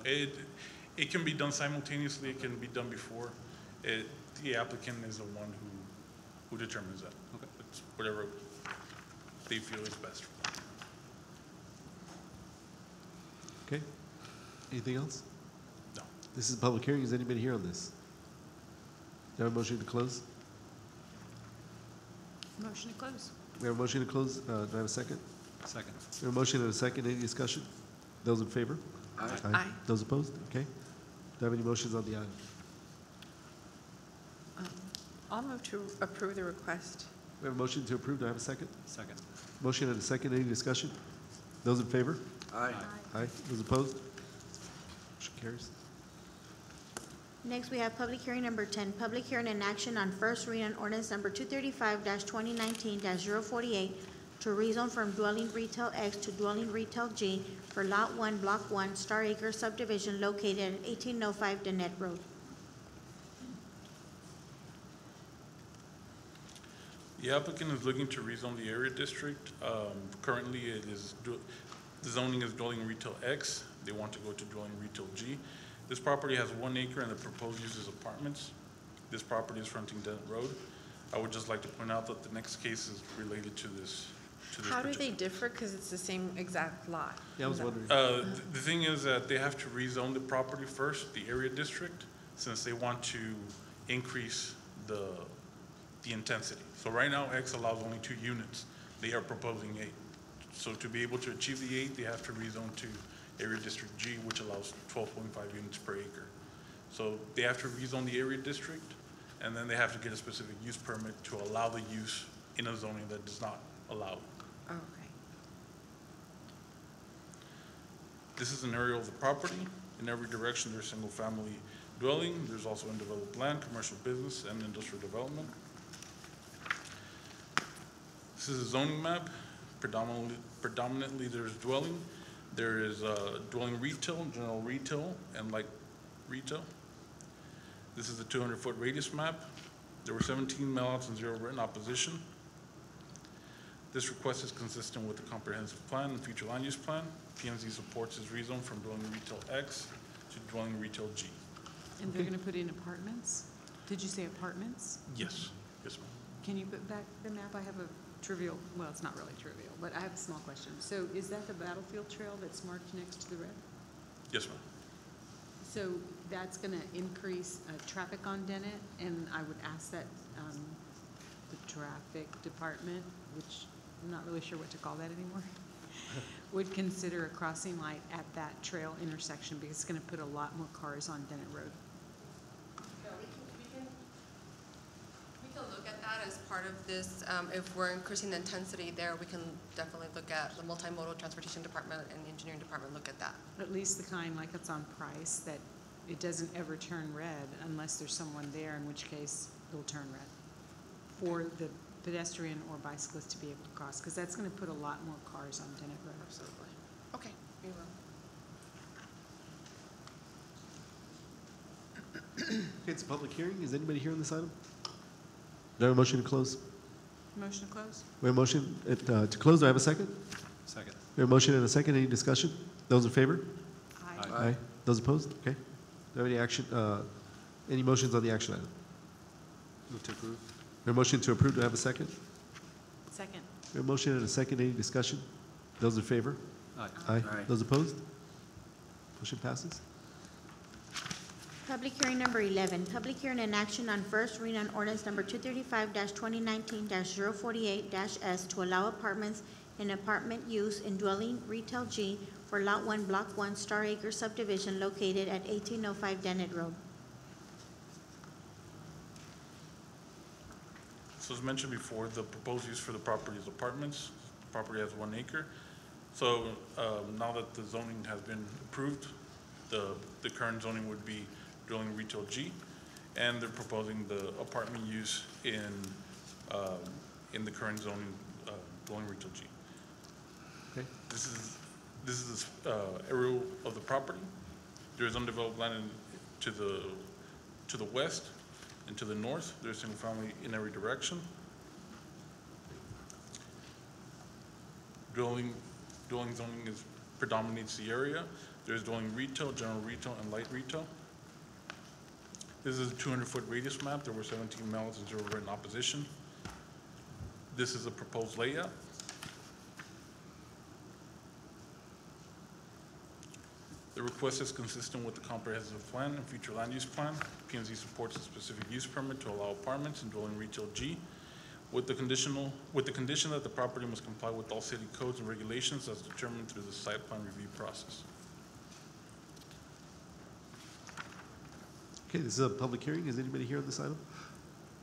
It can be done simultaneously, it can be done before. The applicant is the one who determines that. Okay. It's whatever they feel is best for them. Okay. Anything else? No. This is a public hearing. Is anybody here on this? Do I have a motion to close? Motion to close. We have a motion to close. Do I have a second? Second. We have a motion and a second. Any discussion? Those in favor? Aye. Aye. Those opposed? Okay. Do I have any motions on the item? I'll move to approve the request. We have a motion to approve. Do I have a second? Second. Motion and a second. Any discussion? Those in favor? Aye. Aye. Those opposed? Motion carries. Next, we have public hearing number 10, public hearing and action on first reading on ordinance number 235-2019-048 to rezone from dwelling retail X to dwelling retail G for Lot 1, Block 1, Star Acre subdivision located at 1805 Danette Road. The applicant is looking to rezone the area district. Currently, the zoning is dwelling retail X. They want to go to dwelling retail G. This property has 1 acre and the proposed use is apartments. This property is fronting Dennett Road. I would just like to point out that the next case is related to this. How do they differ? Because it's the same exact lot. Yeah, I was wondering. The thing is that they have to rezone the property first, the area district, since they want to increase the intensity. So right now, X allows only 2 units. They are proposing 8. So to be able to achieve the 8, they have to rezone to area district G, which allows 12.5 units per acre. So they have to rezone the area district, and then they have to get a specific use permit to allow the use in a zoning that does not allow. Okay. This is an aerial of the property. In every direction, there's single-family dwelling. There's also undeveloped land, commercial business, and industrial development. This is a zoning map. Predominantly there's dwelling. There is dwelling retail, general retail, and light retail. This is a 200-foot radius map. There were 17 mailouts and 0 written opposition. This request is consistent with the comprehensive plan and future land use plan. P&Z supports this rezone from dwelling retail X to dwelling retail G. And they're going to put in apartments? Did you say apartments? Yes, yes, ma'am. Can you put back the map? I have a trivial, well, it's not really trivial, but I have a small question. So is that the Battlefield Trail that's marked next to the red? Yes, ma'am. So that's going to increase traffic on Dennett, and I would ask that the traffic department, which I'm not really sure what to call that anymore, would consider a crossing light at that trail intersection because it's going to put a lot more cars on Dennett Road. We can look at that. that as part of this, if we're increasing the intensity there, we can definitely look at the multimodal transportation department and the engineering department look at that. At least the kind like it's on Price, that it doesn't ever turn red unless there's someone there, in which case it'll turn red. For the pedestrian or bicyclist to be able to cross, because that's gonna put a lot more cars on Dennett Road. Absolutely. Okay, we will. Okay, it's a public hearing. Is anybody here on this item? Do I have a motion to close? Motion to close? We have a motion to close. Do I have a second? Second. We have a motion and a second. Any discussion? Those in favor? Aye. Aye. Those opposed? Okay. Do I have any action, any motions on the action item? Move to approve. We have a motion to approve. Do I have a second? Second. We have a motion and a second. Any discussion? Those in favor? Aye. Aye. Aye. Those opposed? Motion passes. Public hearing number 11, public hearing and action on first reading on ordinance number 235-2019-048-S to allow apartments in apartment use in dwelling retail G for Lot 1, Block 1, Star Acre subdivision located at 1805 Dennett Road. So as mentioned before, the proposed use for the property is apartments. The property has 1 acre. So now that the zoning has been approved, the current zoning would be dwelling retail G, and they're proposing the apartment use in the current zoning dwelling retail G. Okay. This is aerial of the property. There is undeveloped land to the west and to the north. There's single family in every direction. Dwelling zoning predominates the area. There's dwelling retail, general retail, and light retail. This is a 200-foot radius map. There were 17 mailings and 0 written opposition. This is a proposed layout. The request is consistent with the comprehensive plan and future land use plan. P&Z supports a specific use permit to allow apartments in dwelling retail G with the condition that the property must comply with all city codes and regulations as determined through the site plan review process. Okay, this is a public hearing. Is anybody here on this item?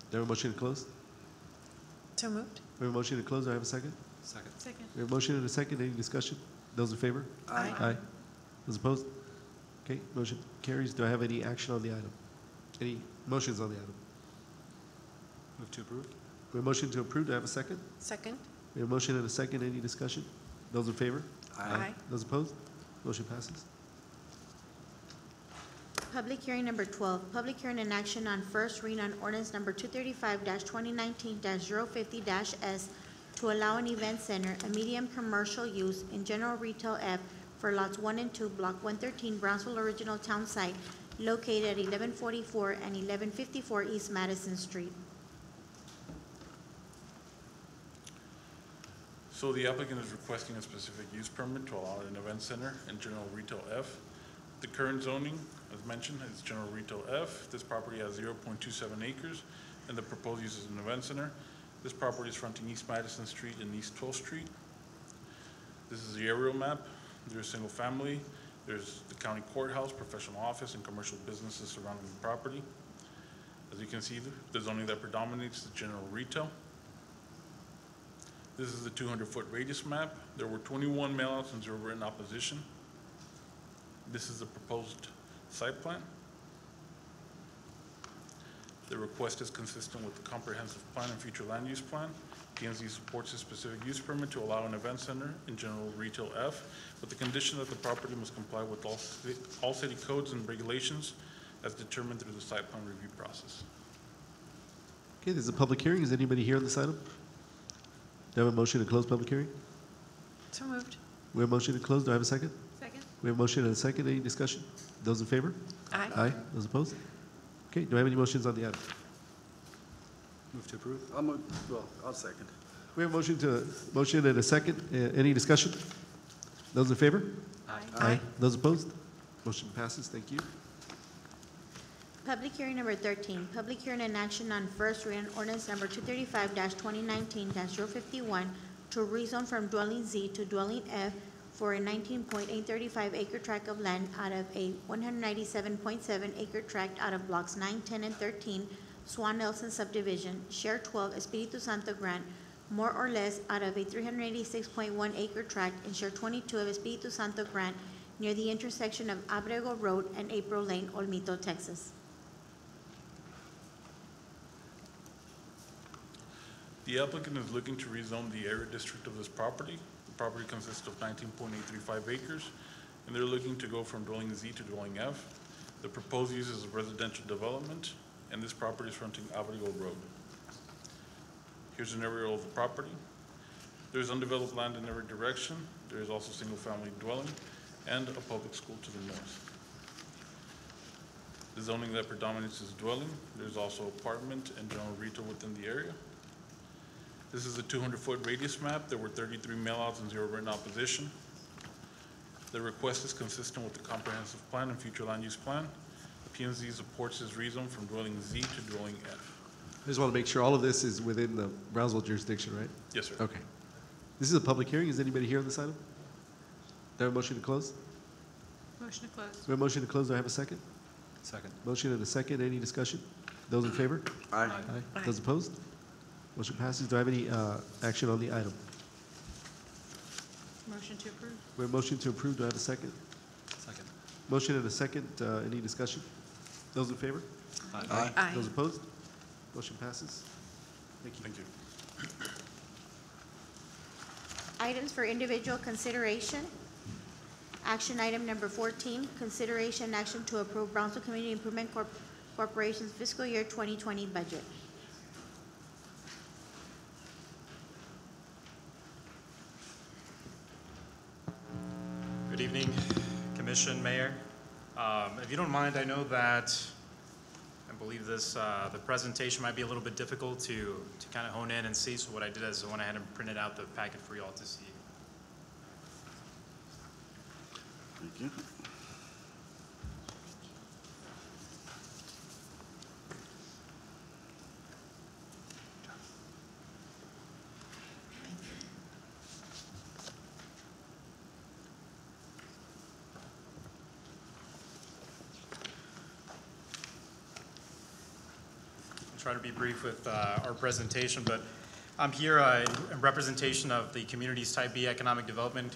Do I have a motion to close? So moved. We have a motion to close. Do I have a second? Second. Second. We have a motion and a second. Any discussion? Those in favor? Aye. Aye. Those opposed? Okay, motion carries. Do I have any action on the item? Any motions on the item? Move to approve. We have a motion to approve. Do I have a second? Second. We have a motion and a second. Any discussion? Those in favor? Aye. Those opposed? Motion passes. Public hearing number 12, public hearing and action on first reading on ordinance number 235-2019-050-S to allow an event center, a medium commercial use in general retail F for lots 1 and 2, block 113, Brownsville Original Town Site, located at 1144 and 1154 East Madison Street. So the applicant is requesting a specific use permit to allow an event center in general retail F. The current zoning, as mentioned, is general retail F. This property has 0.27 acres, and the proposed use is an event center. This property is fronting East Madison Street and East 12th Street. This is the aerial map. There's single family. There's the county courthouse, professional office, and commercial businesses surrounding the property. As you can see, the zoning that predominates is general retail. This is the 200-foot radius map. There were 21 mailouts and 0 written opposition. This is the proposed site plan. The request is consistent with the comprehensive plan and future land use plan. P&Z supports a specific use permit to allow an event center in general retail F with the condition that the property must comply with all city codes and regulations as determined through the site plan review process. Okay, this is a public hearing. Is anybody here on this item? Do I have a motion to close public hearing? So moved. We have a motion to close. Do I have a second? Second. We have a motion and a second. Any discussion? Those in favor? Aye. Aye. Those opposed? Okay, do I have any motions on the item? Move to approve. I'll second. We have a motion and a second. Any discussion? Those in favor? Aye. Those opposed? Motion passes. Thank you. Public hearing number 13, public hearing and action on first reading ordinance number 235-2019-051 to rezone from dwelling Z to dwelling F for a 19.835 acre tract of land out of a 197.7 acre tract out of blocks 9, 10, and 13, Swan Nelson subdivision, Share 12, Espiritu Santo grant, more or less out of a 386.1 acre tract in Share 22 of Espiritu Santo grant near the intersection of Abrego Road and April Lane, Olmito, Texas. The applicant is looking to rezone the area district of this property. The property consists of 19.835 acres, and they're looking to go from dwelling Z to dwelling F. The proposed use is a residential development, and this property is fronting Abrego Road. Here's an aerial of the property. There's undeveloped land in every direction. There is also single-family dwelling and a public school to the north. The zoning that predominates is dwelling. There's also apartment and general retail within the area. This is a 200-foot radius map. There were 33 mailouts and 0 written opposition. The request is consistent with the comprehensive plan and future land use plan. The P&Z supports this rezone from dwelling Z to dwelling F. I just want to make sure all of this is within the Brownsville jurisdiction, right? Yes, sir. Okay. This is a public hearing. Is anybody here on this item? Do I have a motion to close? Motion to close. We have a motion to close. Do I have a second? Second. Motion and a second. Any discussion? Those in favor? Aye. Aye. Those opposed? Motion passes. Do I have any action on the item? Motion to approve. We have a motion to approve. Do I have a second? Second. Motion and a second. Any discussion? Those in favor? Aye. Aye. Those opposed? Motion passes. Thank you. Thank you. Items for individual consideration. Action item number 14, consideration and action to approve Brownsville Community Improvement Corporation's fiscal year 2020 budget. Good evening, Commission, Mayor. If you don't mind, I know that I believe this the presentation might be a little bit difficult to kind of hone in and see. So what I did is I went ahead and printed out the packet for you all to see. Thank you. I'll try to be brief with our presentation, but I'm here in representation of the Communities Type B Economic Development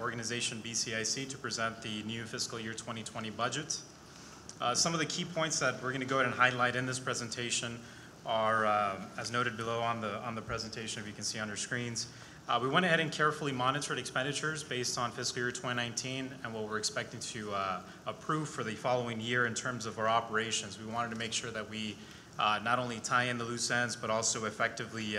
Organization, BCIC, to present the new fiscal year 2020 budget. Some of the key points that we're going to go ahead and highlight in this presentation are, as noted below on the presentation, if you can see on your screens. We went ahead and carefully monitored expenditures based on fiscal year 2019 and what we're expecting to approve for the following year in terms of our operations. We wanted to make sure that we not only tie in the loose ends, but also effectively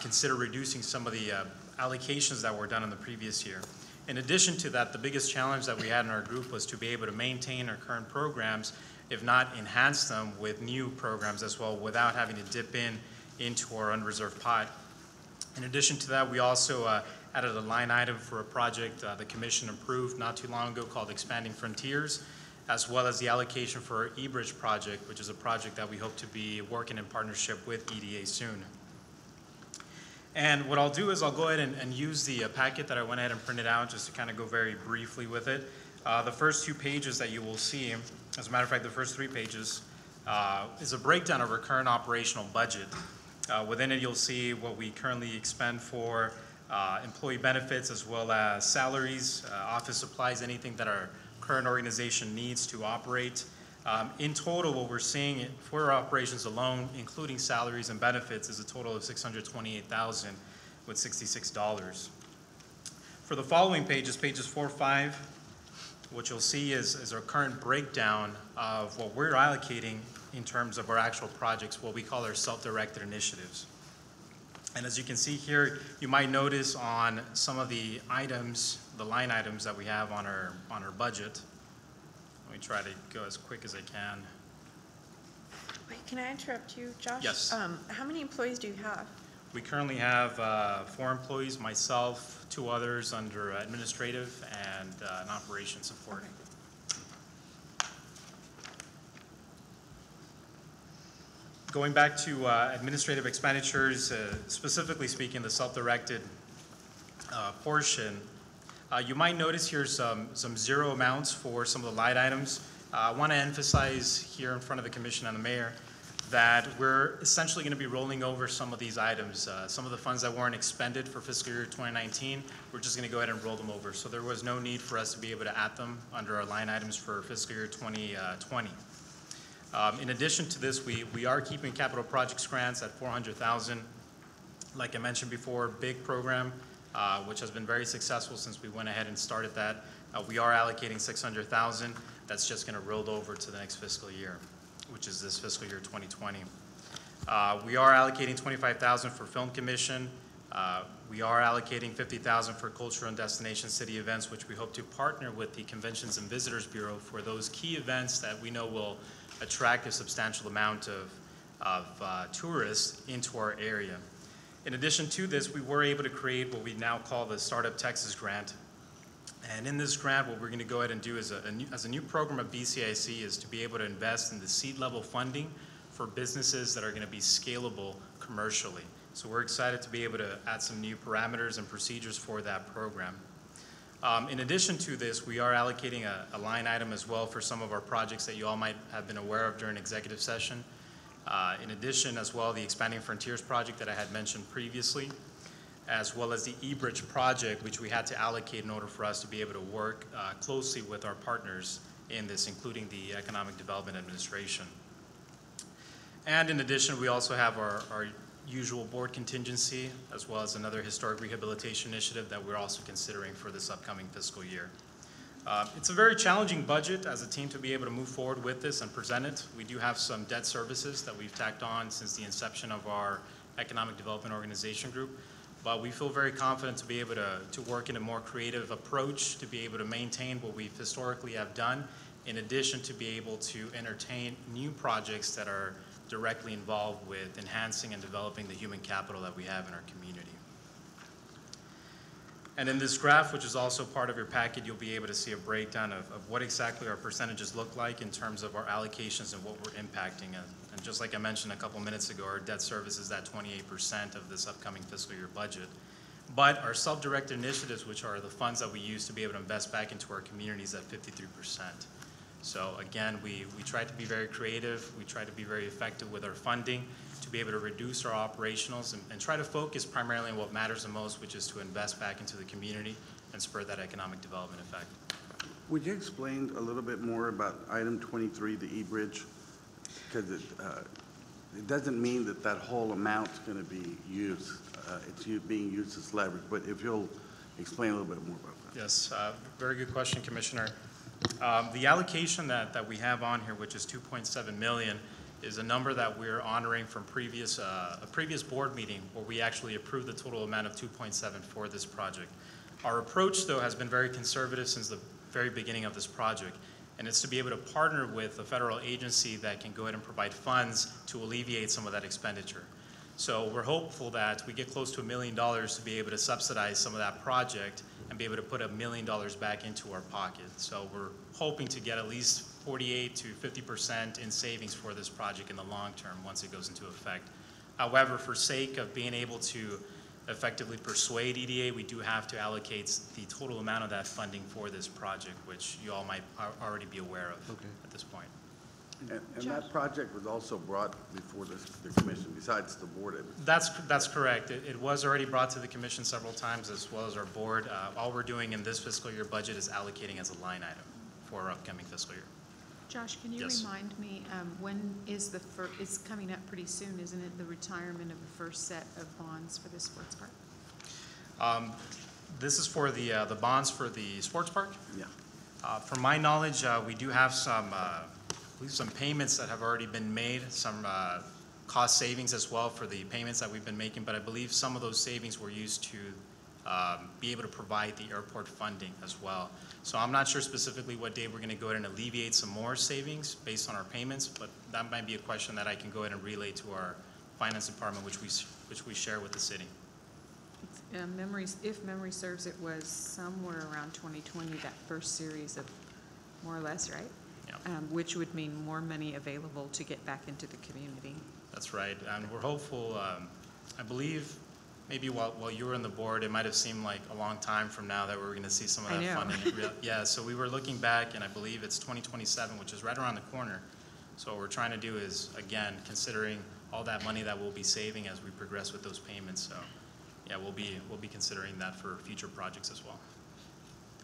consider reducing some of the allocations that were done in the previous year. In addition to that, the biggest challenge that we had in our group was to be able to maintain our current programs, if not enhance them with new programs as well, without having to dip into our unreserved pot. In addition to that, we also added a line item for a project the Commission approved not too long ago called Expanding Frontiers, as well as the allocation for our eBridge project, which is a project that we hope to be working in partnership with EDA soon. And what I'll do is I'll go ahead and use the packet that I went ahead and printed out just to kind of go very briefly with it. The first 2 pages that you will see, as a matter of fact, the first 3 pages, is a breakdown of our current operational budget. Within it, you'll see what we currently expend for employee benefits as well as salaries, office supplies, anything that our current organization needs to operate. In total, what we're seeing for our operations alone, including salaries and benefits, is a total of $628,000 with $66. For the following pages, pages 4, 5, what you'll see is our current breakdown of what we're allocating in terms of our actual projects, what we call our self-directed initiatives. And as you can see here, you might notice on some of the items, the line items that we have on our budget. Let me try to go as quick as I can. Wait, can I interrupt you, Josh? Yes. How many employees do you have? We currently have 4 employees, myself, 2 others under administrative and an operations support. Okay. Going back to administrative expenditures, specifically speaking, the self-directed portion, you might notice here some zero amounts for some of the line items. I want to emphasize here in front of the Commission and the Mayor that we're essentially going to be rolling over some of these items. Some of the funds that weren't expended for fiscal year 2019, we're just going to go ahead and roll them over. So there was no need for us to be able to add them under our line items for fiscal year 2020. In addition to this, we are keeping capital projects grants at $400,000. Like I mentioned before, big program, which has been very successful since we went ahead and started that. We are allocating $600,000. That's just going to roll over to the next fiscal year, which is this fiscal year 2020. We are allocating $25,000 for Film Commission. We are allocating $50,000 for Cultural and Destination City events, which we hope to partner with the Conventions and Visitors Bureau for those key events that we know will attract a substantial amount of tourists into our area. In addition to this, we were able to create what we now call the Startup Texas Grant. And in this grant, what we're going to go ahead and do as a new program of BCIC is to be able to invest in the seed level funding for businesses that are going to be scalable commercially. So we're excited to be able to add some new parameters and procedures for that program. In addition to this, we are allocating a line item as well for some of our projects that you all might have been aware of during executive session. In addition, as well, the Expanding Frontiers project that I had mentioned previously, as well as the eBridge project, which we had to allocate in order for us to be able to work closely with our partners in this, including the Economic Development Administration. And in addition, we also have our usual board contingency, as well as another historic rehabilitation initiative that we're also considering for this upcoming fiscal year. It's a very challenging budget as a team to be able to move forward with this and present it. We do have some debt services that we've tacked on since the inception of our Economic Development Organization group. But we feel very confident to be able to work in a more creative approach, to be able to maintain what we've historically have done, in addition to be able to entertain new projects that are directly involved with enhancing and developing the human capital that we have in our community. And in this graph, which is also part of your packet, you'll be able to see a breakdown of what exactly our percentages look like in terms of our allocations and what we're impacting. And just like I mentioned a couple minutes ago, our debt service is at 28% of this upcoming fiscal year budget. But our self-directed initiatives, which are the funds that we use to be able to invest back into our communities, at 53%. So again, we try to be very creative. We try to be very effective with our funding to be able to reduce our operationals and try to focus primarily on what matters the most, which is to invest back into the community and spur that economic development effect. Would you explain a little bit more about item 23, the eBridge? Because it doesn't mean that that whole amount's going to be used. It's being used as leverage. But if you'll explain a little bit more about that. Yes, very good question, Commissioner. The allocation that we have on here, which is $2.7 million, is a number that we're honoring from a previous board meeting where we actually approved the total amount of $2.7 for this project. Our approach, though, has been very conservative since the very beginning of this project, and it's to be able to partner with a federal agency that can go ahead and provide funds to alleviate some of that expenditure. So we're hopeful that we get close to $1 million to be able to subsidize some of that project and be able to put $1 million back into our pocket. So we're hoping to get at least 48 to 50% in savings for this project in the long term once it goes into effect. However, for sake of being able to effectively persuade EDA, we do have to allocate the total amount of that funding for this project, which you all might already be aware of at this point. And that project was also brought before the commission, besides the board. That's correct. It was already brought to the commission several times, as well as our board. All we're doing in this fiscal year budget is allocating as a line item for our upcoming fiscal year. Josh, can you remind me, when is it's coming up pretty soon, isn't it, the retirement of the first set of bonds for the sports park? This is for the bonds for the sports park? Yeah. From my knowledge, we do have some payments that have already been made, some cost savings as well for the payments that we've been making, but I believe some of those savings were used to be able to provide the airport funding as well. So I'm not sure specifically what day we're going to go ahead and alleviate some more savings based on our payments, but that might be a question that I can go ahead and relay to our finance department, which we share with the city. If memory serves, it was somewhere around 2020, that first series of more or less, right? Yeah. Which would mean more money available to get back into the community. That's right, and we're hopeful. I believe maybe while you were on the board, it might have seemed like a long time from now that we were going to see some of that funding. Yeah, so we were looking back, and I believe it's 2027, which is right around the corner. So what we're trying to do is, again, considering all that money that we'll be saving as we progress with those payments. So yeah, we'll be considering that for future projects as well.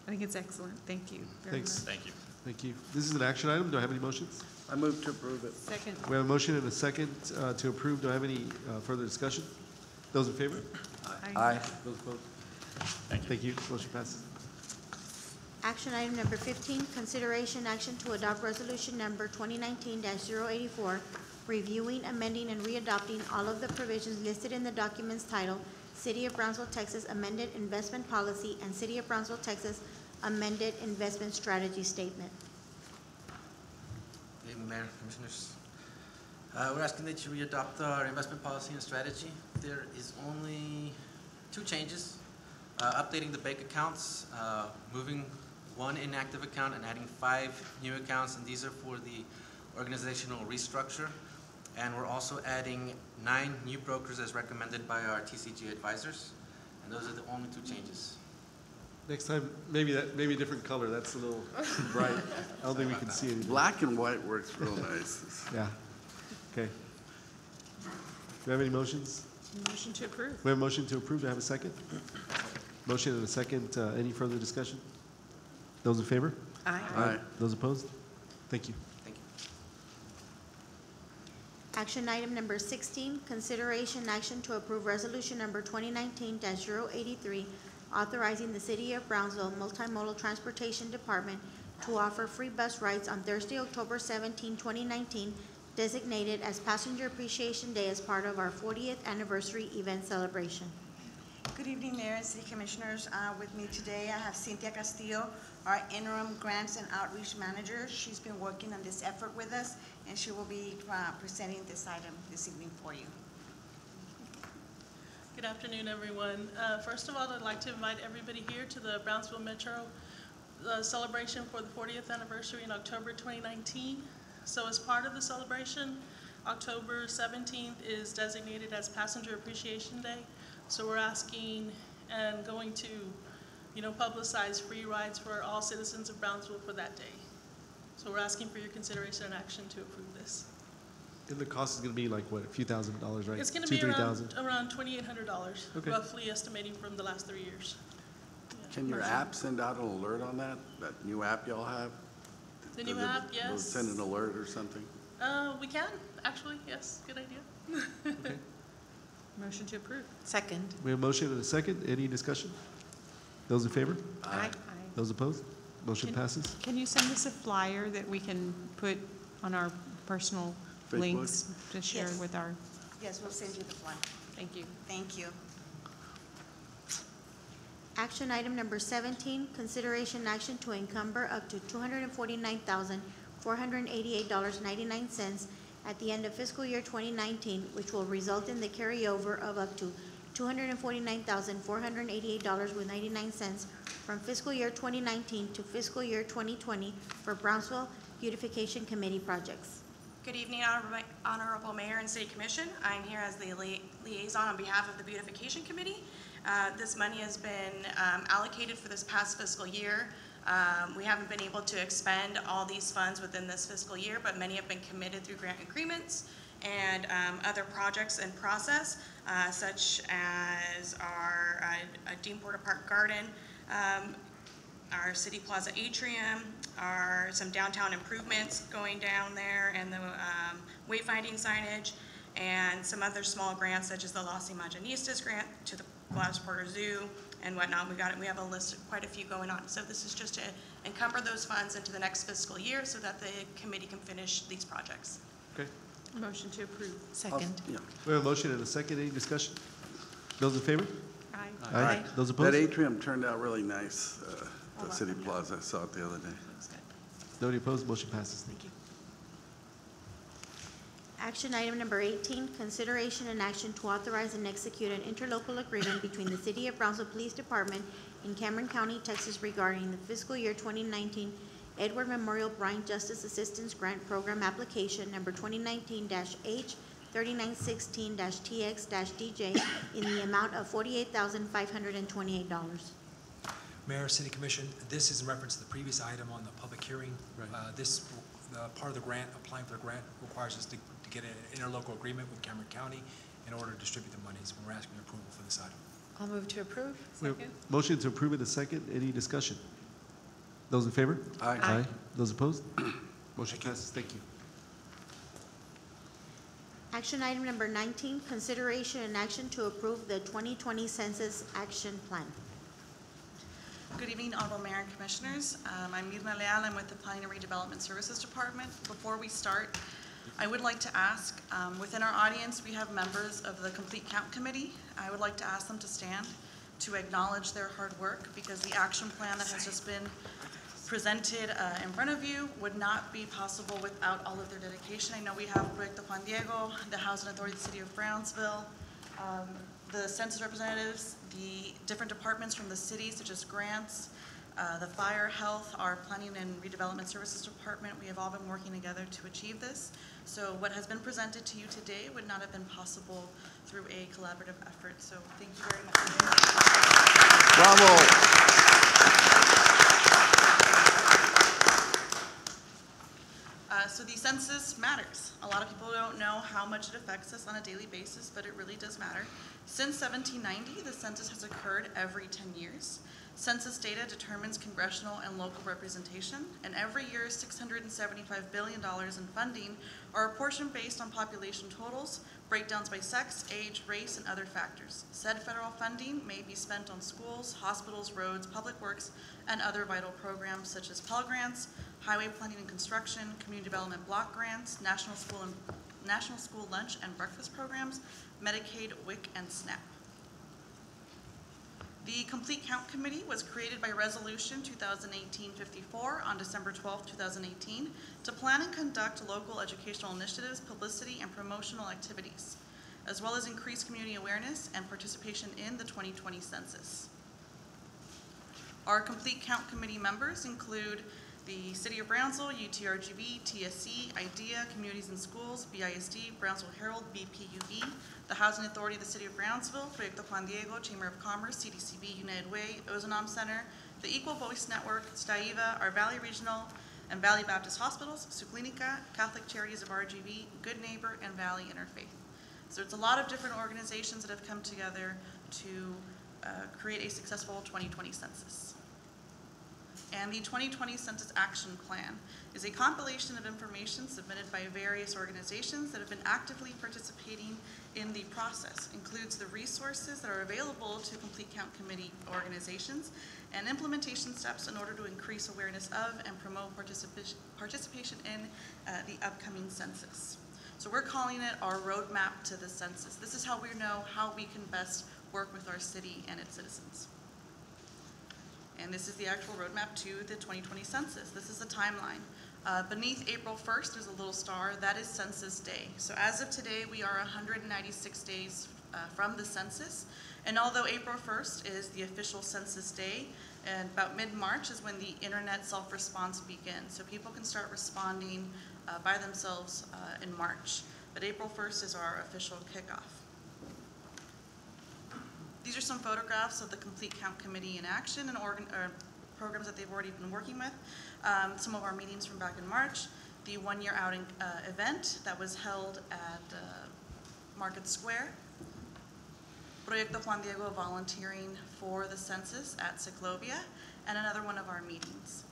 I think it's excellent. Thank you very much. Thanks. Thank you. Thank you. This is an action item. Do I have any motions? I move to approve it. Second. We have a motion and a second to approve. Do I have any further discussion? Those in favor? Aye. Those opposed? Thank you. Thank you. Motion passes. Action item number 15, consideration action to adopt resolution number 2019-084, reviewing, amending, and readopting all of the provisions listed in the documents titled City of Brownsville, Texas Amended Investment Policy and City of Brownsville, Texas Amended Investment Strategy Statement. Good evening, Mayor, Commissioners. We're asking that you readopt our investment policy and strategy. There is only 2 changes. Updating the bank accounts, moving 1 inactive account and adding 5 new accounts, and these are for the organizational restructure. And we're also adding 9 new brokers as recommended by our TCG advisors, and those are the only 2 changes. Next time, maybe a different color. That's a little bright. I don't think we can see anything. Black and white works real nice. Yeah. Okay. Do we have any motions? Motion to approve. We have a motion to approve. Do I have a second? Motion and a second. Any further discussion? Those in favor? Aye. Aye. Those opposed? Thank you. Thank you. Action item number 16, consideration action to approve resolution number 2019-083, authorizing the City of Brownsville Multimodal Transportation Department to offer free bus rides on Thursday, October 17, 2019, designated as Passenger Appreciation Day as part of our 40th anniversary event celebration. Good evening, Mayor and City Commissioners. With me today, I have Cynthia Castillo, our interim grants and outreach manager. She's been working on this effort with us, and she will be presenting this item this evening for you. Good afternoon, everyone. First of all, I'd like to invite everybody here to the Brownsville Metro celebration for the 40th anniversary in October 2019. So as part of the celebration, October 17th is designated as Passenger Appreciation Day. So we're asking and going to, publicize free rides for all citizens of Brownsville for that day. So we're asking for your consideration and action to approve this. And the cost is going to be like, what, a few $1,000s, right? It's going to $2,000, be $3,000? around $2,800, Okay. roughly estimating from the last 3 years. Can your app send out an alert on that? That new app y'all have? The new Does it- app, Will it yes. send an alert or something? We can, actually, yes, good idea. Okay. Motion to approve. Second. We have a motion and a second. Any discussion? Those in favor? Aye. Those opposed? Motion passes. Can you send us a flyer that we can put on our personal Facebook? links to share Yes. with our, Yes, we'll send you the flyer. thank you. Thank you. Action item number 17, consideration action to encumber up to $249,488.99 at the end of fiscal year 2019, which will result in the carryover of up to $249,488.99 from fiscal year 2019 to fiscal year 2020 for Brownsville Beautification Committee projects. Good evening, Honorable Mayor and City Commission. I'm here as the liaison on behalf of the Beautification Committee. This money has been allocated for this past fiscal year. We haven't been able to expend all these funds within this fiscal year, but many have been committed through grant agreements and other projects in process, such as our Dean Porter Park Garden, our City Plaza atrium, some downtown improvements going down there, and the wayfinding signage, and some other small grants such as the Los Imaginistas grant to the Gladys Porter Zoo and whatnot. We have a list of quite a few going on. So this is just to encumber those funds into the next fiscal year so that the committee can finish these projects. Okay. Motion to approve. Second. Yeah. We have a motion and a second. Any discussion? Those in favor? Aye. Aye. Those That opposed? atrium turned out really nice, the City Plaza. I saw it the other day. Nobody opposed? Motion passes. Thank you. Action item number 18, consideration and action to authorize and execute an interlocal agreement between the City of Brownsville Police Department in Cameron County, Texas regarding the fiscal year 2019 Edward Memorial Bryant Justice Assistance Grant Program application number 2019-H3916-TX-DJ in the amount of $48,528. Mayor, City Commission, this is in reference to the previous item on the public hearing. Right. part of the grant, applying for the grant requires us to get an interlocal agreement with Cameron County in order to distribute the monies. We're asking approval for this item. I'll move to approve. We have Second. motion to approve in a second. Any discussion? Those in favor? Aye. Aye. Those opposed? Motion passes. Thank you. Action item number 19, consideration and action to approve the 2020 Census Action Plan. Good evening, Honorable Mayor and Commissioners. I'm Mirna Leal. I'm with the Planning and Redevelopment Services Department. Before we start, I would like to ask, within our audience, we have members of the Complete Count Committee. I would like to ask them to stand to acknowledge their hard work, because the action plan that has just been presented in front of you would not be possible without all of their dedication. I know we have Proyecto Juan Diego, the Housing Authority of the City of Brownsville, the census representatives, the different departments from the city, such as grants, the fire, health, our planning and redevelopment services department. We have all been working together to achieve this. So what has been presented to you today would not have been possible through a collaborative effort. So thank you very much. So the census matters. A lot of people don't know how much it affects us on a daily basis, but it really does matter. Since 1790, the census has occurred every 10 years. Census data determines congressional and local representation, and every year $675 billion in funding are apportioned based on population totals, breakdowns by sex, age, race, and other factors. Said federal funding may be spent on schools, hospitals, roads, public works, and other vital programs such as Pell Grants, highway planning and construction, community development block grants, national school lunch and breakfast programs, Medicaid, WIC, and SNAP. The Complete Count Committee was created by Resolution 2018-54 on December 12, 2018, to plan and conduct local educational initiatives, publicity, and promotional activities, as well as increase community awareness and participation in the 2020 census. Our Complete Count Committee members include the City of Brownsville, UTRGV, TSC, IDEA, Communities and Schools, BISD, Brownsville Herald, BPUB, the Housing Authority of the City of Brownsville, Proyecto Juan Diego, Chamber of Commerce, CDCB, United Way, Ozanam Center, the Equal Voice Network, STAIVA, our Valley Regional and Valley Baptist Hospitals, Suclinica, Catholic Charities of RGV, Good Neighbor, and Valley Interfaith. So it's a lot of different organizations that have come together to create a successful 2020 census. And the 2020 Census Action Plan is a compilation of information submitted by various organizations that have been actively participating in the process. Includes the resources that are available to Complete Count Committee organizations and implementation steps in order to increase awareness of and promote participation in the upcoming census. So we're calling it our roadmap to the census. This is how we know how we can best work with our city and its citizens. And this is the actual roadmap to the 2020 census. This is the timeline. Beneath April 1st, there's a little star. That is Census Day. So as of today, we are 196 days from the census. And although April 1st is the official Census Day, and about mid-March is when the internet self-response begins. So people can start responding by themselves in March. But April 1st is our official kickoff. These are some photographs of the Complete Count Committee in action and programs that they've already been working with. Some of our meetings from back in March, the one-year outing event that was held at Market Square, Proyecto Juan Diego volunteering for the census at Ciclovia, and another one of our meetings.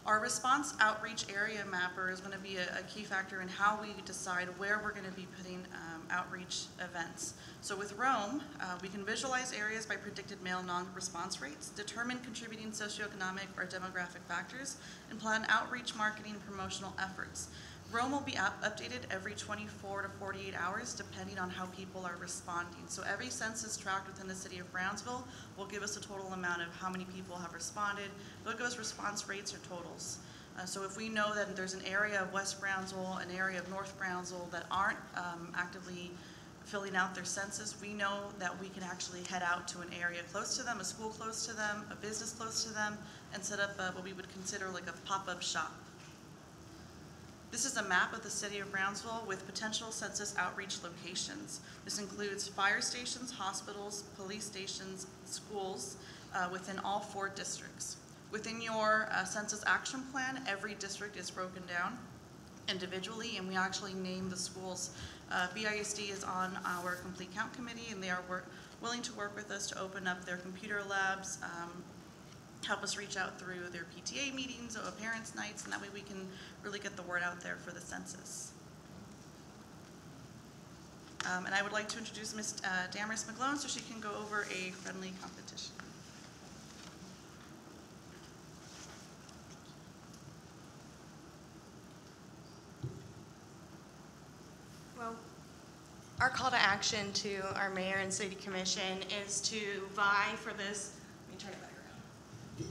Our response outreach area mapper is going to be a key factor in how we decide where we're going to be putting outreach events. So with Rome, we can visualize areas by predicted male non-response rates, determine contributing socioeconomic or demographic factors, and plan outreach, marketing, and promotional efforts. Rome will be updated every 24 to 48 hours depending on how people are responding. So every census tract within the city of Brownsville will give us a total amount of how many people have responded. It'll give us response rates or totals. So if we know that there's an area of West Brownsville, an area of North Brownsville that aren't actively filling out their census, we know that we can actually head out to an area close to them, a school close to them, a business close to them, and set up what we would consider like a pop-up shop. This is a map of the city of Brownsville with potential census outreach locations. This includes fire stations, hospitals, police stations, schools within all 4 districts. Within your census action plan, every district is broken down individually, and we actually name the schools. BISD is on our complete count committee, and they are willing to work with us to open up their computer labs, help us reach out through their PTA meetings or parents' nights, and that way we can really get the word out there for the census. And I would like to introduce Ms. Damaris McGlone so she can go over a friendly competition. Well, Our call to action to our mayor and city commission is to vie for this, let me turn it back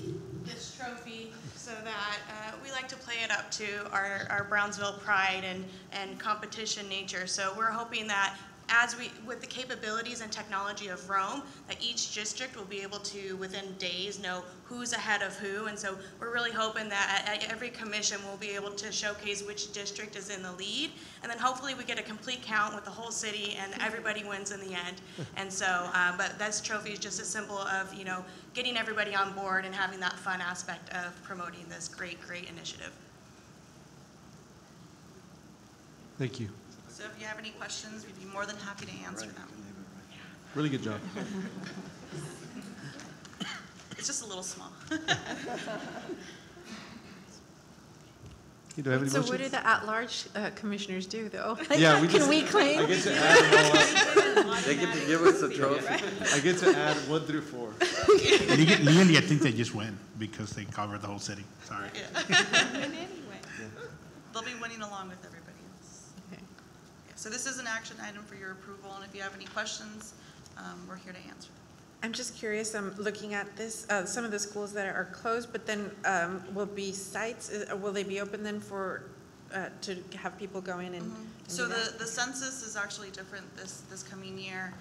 around, this trophy, so that we like to play it up to our Brownsville pride and competition nature. So we're hoping that with the capabilities and technology of Rome, that each district will be able to, within days, know who's ahead of who. And so we're really hoping that at every commission we'll be able to showcase which district is in the lead. And then hopefully we get a complete count with the whole city and everybody wins in the end. And so, but this trophy is just a symbol of, getting everybody on board and having that fun aspect of promoting this great, great initiative. Thank you. So if you have any questions, we'd be more than happy to answer them. Really good job. It's just a little small. Do I have any So motions? what do the at-large commissioners do, though? Yeah, Can we claim? I get to add them all up. They get to give us a trophy. I get to add 1 through 4. Legally, I think they just win because they cover the whole city. Sorry. Anyway, they'll be winning along with everybody else. Okay. Yeah, so this is an action item for your approval, and if you have any questions, we're here to answer them. I'm just curious, I'm looking at this, some of the schools that are closed, but then will be sites, will they be open then for, to have people go in and? So the census is actually different this coming year.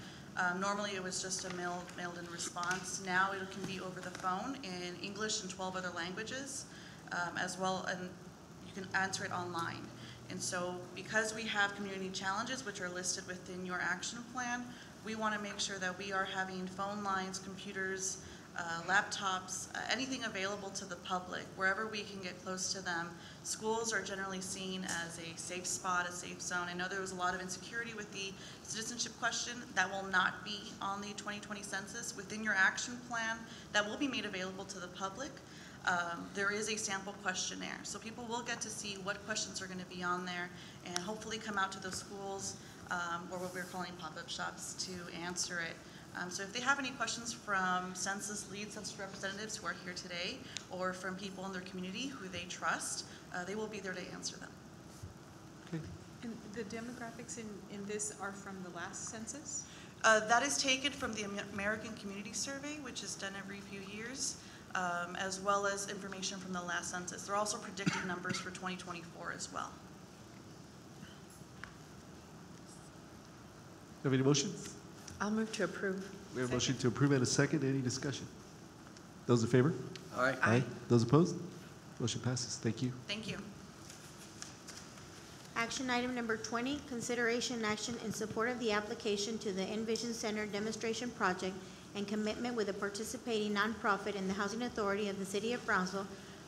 Normally it was just a mailed-in response. Now it can be over the phone in English and 12 other languages, as well, and you can answer it online. And so because we have community challenges, which are listed within your action plan, we want to make sure that we are having phone lines, computers, laptops, anything available to the public, wherever we can get close to them. Schools are generally seen as a safe spot, a safe zone. I know there was a lot of insecurity with the citizenship question. That will not be on the 2020 census. Within your action plan, that will be made available to the public. There is a sample questionnaire. So people will get to see what questions are going to be on there and hopefully come out to those schools or what we're calling pop-up shops to answer it. So if they have any questions from lead census representatives who are here today, or from people in their community who they trust, they will be there to answer them. And the demographics in this are from the last census? That is taken from the American Community Survey, which is done every few years, as well as information from the last census. They're also predicted numbers for 2024 as well. Have any motions? I'll move to approve. We have a motion to approve and a second. Any discussion? Those in favor? Aye. Aye. Those opposed? Motion passes. Thank you. Thank you. Action item number 20, consideration and action in support of the application to the Envision Center Demonstration Project and commitment with a participating nonprofit in the Housing Authority of the City of Brownsville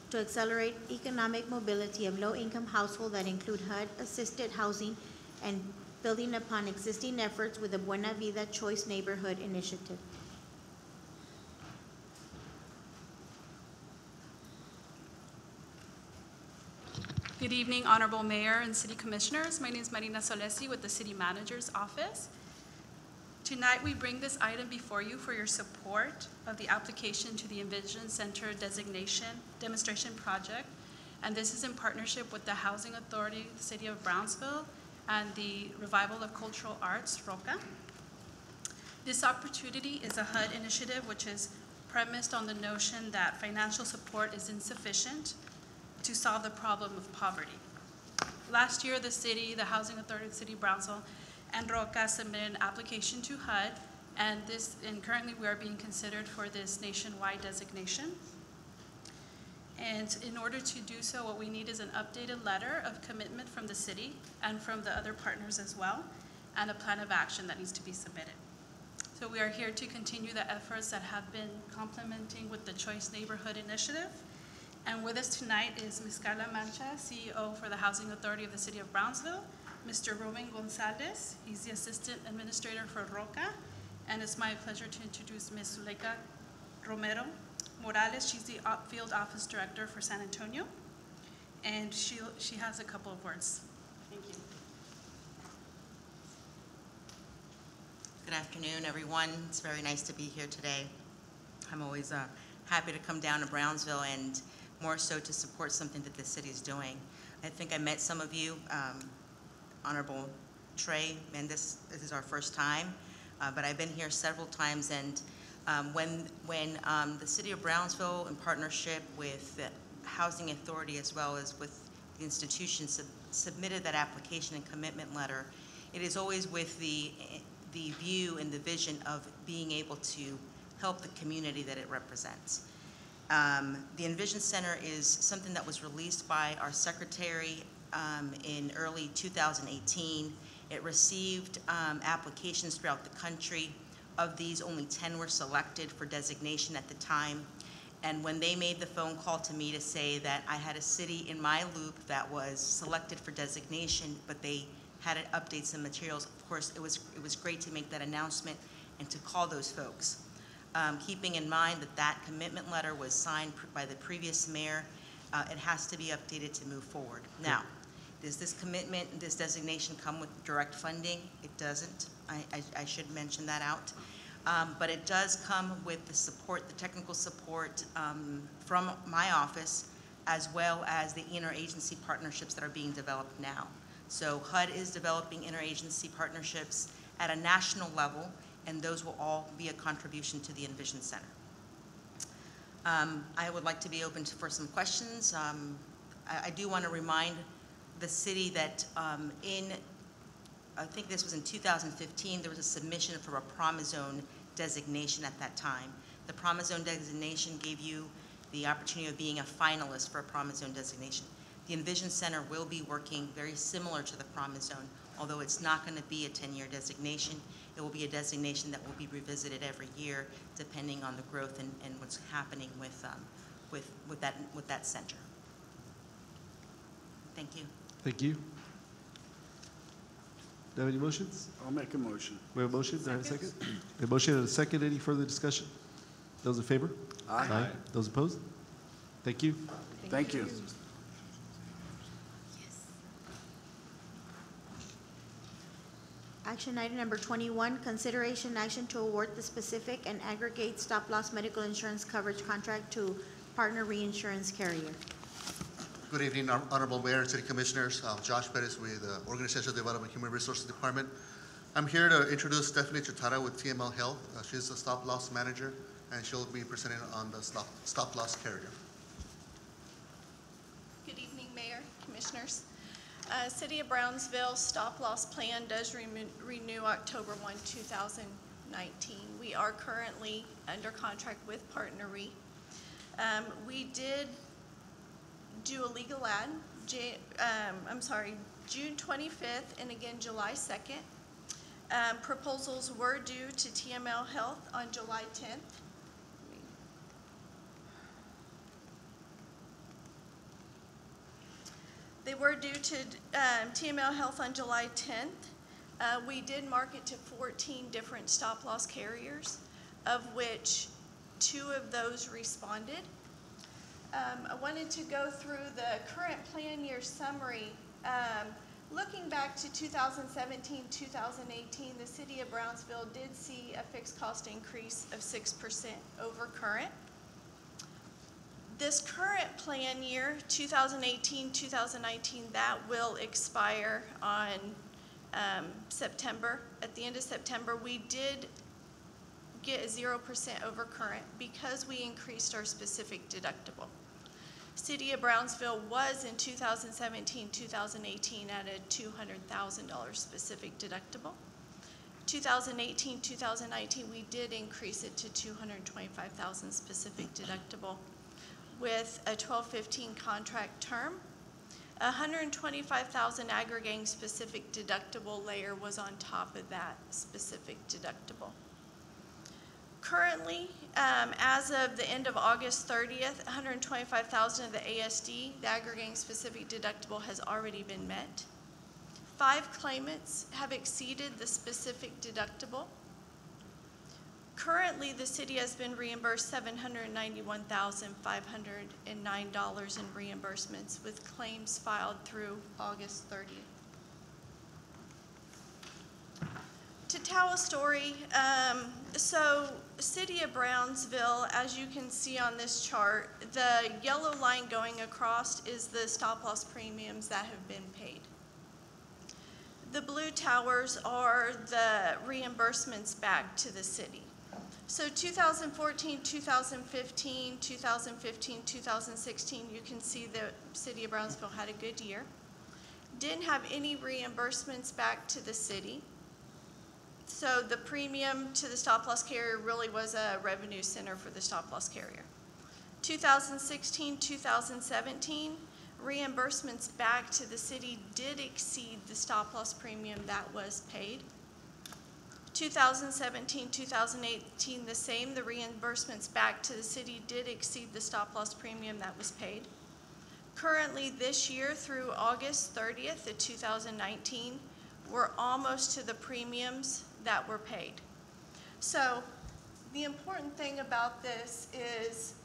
to accelerate economic mobility of low-income households that include HUD-assisted housing and building upon existing efforts with the Buena Vida Choice Neighborhood Initiative. Good evening, Honorable Mayor and City Commissioners. My name is Marina Solesi with the City Manager's Office. Tonight, we bring this item before you for your support of the application to the Envision Center Demonstration Project, and this is in partnership with the Housing Authority of the City of Brownsville and the Revival of Cultural Arts, ROCA. This opportunity is a HUD initiative which is premised on the notion that financial support is insufficient to solve the problem of poverty. Last year, the Housing Authority of the City of Brownsville and ROCA submitted an application to HUD, and currently we are being considered for this nationwide designation. And in order to do so, what we need is an updated letter of commitment from the city and from the other partners as well, and a plan of action that needs to be submitted. So we are here to continue the efforts that have been complementing with the Choice Neighborhood Initiative. And with us tonight is Ms. Carla Mancha, CEO for the Housing Authority of the City of Brownsville, Mr. Ruben Gonzalez, he's the Assistant Administrator for ROCA, and it's my pleasure to introduce Ms. Zuleika Romero Morales. She's the Field Office Director for San Antonio, and she has a couple of words. Thank you. Good afternoon, everyone. It's very nice to be here today. I'm always happy to come down to Brownsville, and more so to support something that the city is doing. I think I met some of you, Honorable Trey Mendez, this is our first time, but I've been here several times, and when the City of Brownsville, in partnership with the Housing Authority as well as with the institution, submitted that application and commitment letter, it is always with the view and the vision of being able to help the community that it represents. The Envision Center is something that was released by our secretary in early 2018. It received applications throughout the country. Of these, only 10 were selected for designation at the time. And when they made the phone call to me to say that I had a city in my loop that was selected for designation, but they had to update some materials, of course, it was great to make that announcement and to call those folks. Keeping in mind that that commitment letter was signed by the previous mayor, it has to be updated to move forward. Now, does this commitment, this designation come with direct funding? It doesn't. I should mention that out. But it does come with the support, the technical support from my office, as well as the interagency partnerships that are being developed now. So HUD is developing interagency partnerships at a national level, and those will all be a contribution to the Envision Center. I would like to be open for some questions. I do want to remind the city that I think this was in 2015, there was a submission for a Promazone designation at that time. The Promazone designation gave you the opportunity of being a finalist for a Promazone designation. The Envision Center will be working very similar to the Promazone, although it's not going to be a 10-year designation. It will be a designation that will be revisited every year, depending on the growth and what's happening with that center. Thank you. Thank you. Do you have any motions? I'll make a motion. We have a motion. Do I have a second? A motion and a second. Any further discussion? Those in favor? Aye. Those opposed? Thank you. Thank you. Action item number 21, consideration action to award the specific and aggregate stop-loss medical insurance coverage contract to partner reinsurance carrier. Good evening, Honorable Mayor and City Commissioners. I'm Josh Perez with the Organizational Development Human Resources Department. I'm here to introduce Stephanie Chutara with TML Health. She's the stop-loss manager, and she'll be presenting on the stop-loss carrier. Good evening, Mayor, Commissioners. City of Brownsville stop-loss plan does renew October 1, 2019. We are currently under contract with PartnerRe. We did do a legal ad, June 25th and again July 2nd. Proposals were due to TML Health on July 10th. They were due to TML Health on July 10th. We did market to 14 different stop-loss carriers, of which 2 of those responded. I wanted to go through the current plan year summary. Looking back to 2017, 2018, the City of Brownsville did see a fixed cost increase of 6% over current. This current plan year, 2018, 2019, that will expire on September. At the end of September, we did get a 0% over current because we increased our specific deductible. City of Brownsville was in 2017, 2018 at a $200,000 specific deductible. 2018, 2019, we did increase it to $225,000 specific deductible with a 12-15 contract term. $125,000 aggregating specific deductible layer was on top of that specific deductible. Currently, as of the end of August 30th, 125,000 of the ASD, the aggregating specific deductible, has already been met. 5 claimants have exceeded the specific deductible. Currently, the city has been reimbursed $791,509 in reimbursements with claims filed through August 30th. To tell a story, so City of Brownsville, as you can see on this chart, the yellow line going across is the stop-loss premiums that have been paid. The blue towers are the reimbursements back to the city. So 2014, 2015, 2015, 2016, you can see the City of Brownsville had a good year. Didn't have any reimbursements back to the city. So the premium to the stop-loss carrier really was a revenue center for the stop-loss carrier. 2016, 2017, reimbursements back to the city did exceed the stop-loss premium that was paid. 2017, 2018, the same. The reimbursements back to the city did exceed the stop-loss premium that was paid. Currently, this year through August 30th of 2019, we're almost to the premiums that were paid. So the important thing about this is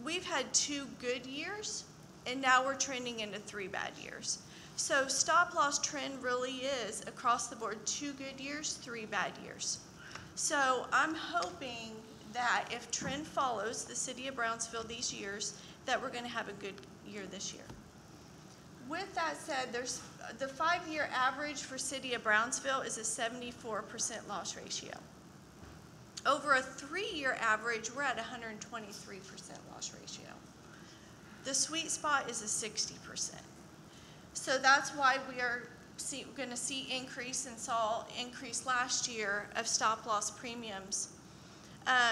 we've had 2 good years, and now we're trending into 3 bad years. So stop-loss trend really is, across the board, 2 good years, 3 bad years. So I'm hoping that if trend follows the City of Brownsville these years, that we're going to have a good year this year. With that said, there's the 5-year average for City of Brownsville is a 74% loss ratio. Over a 3-year average, we're at 123% loss ratio. The sweet spot is a 60%. So that's why we are going to see increase and saw increase last year of stop-loss premiums.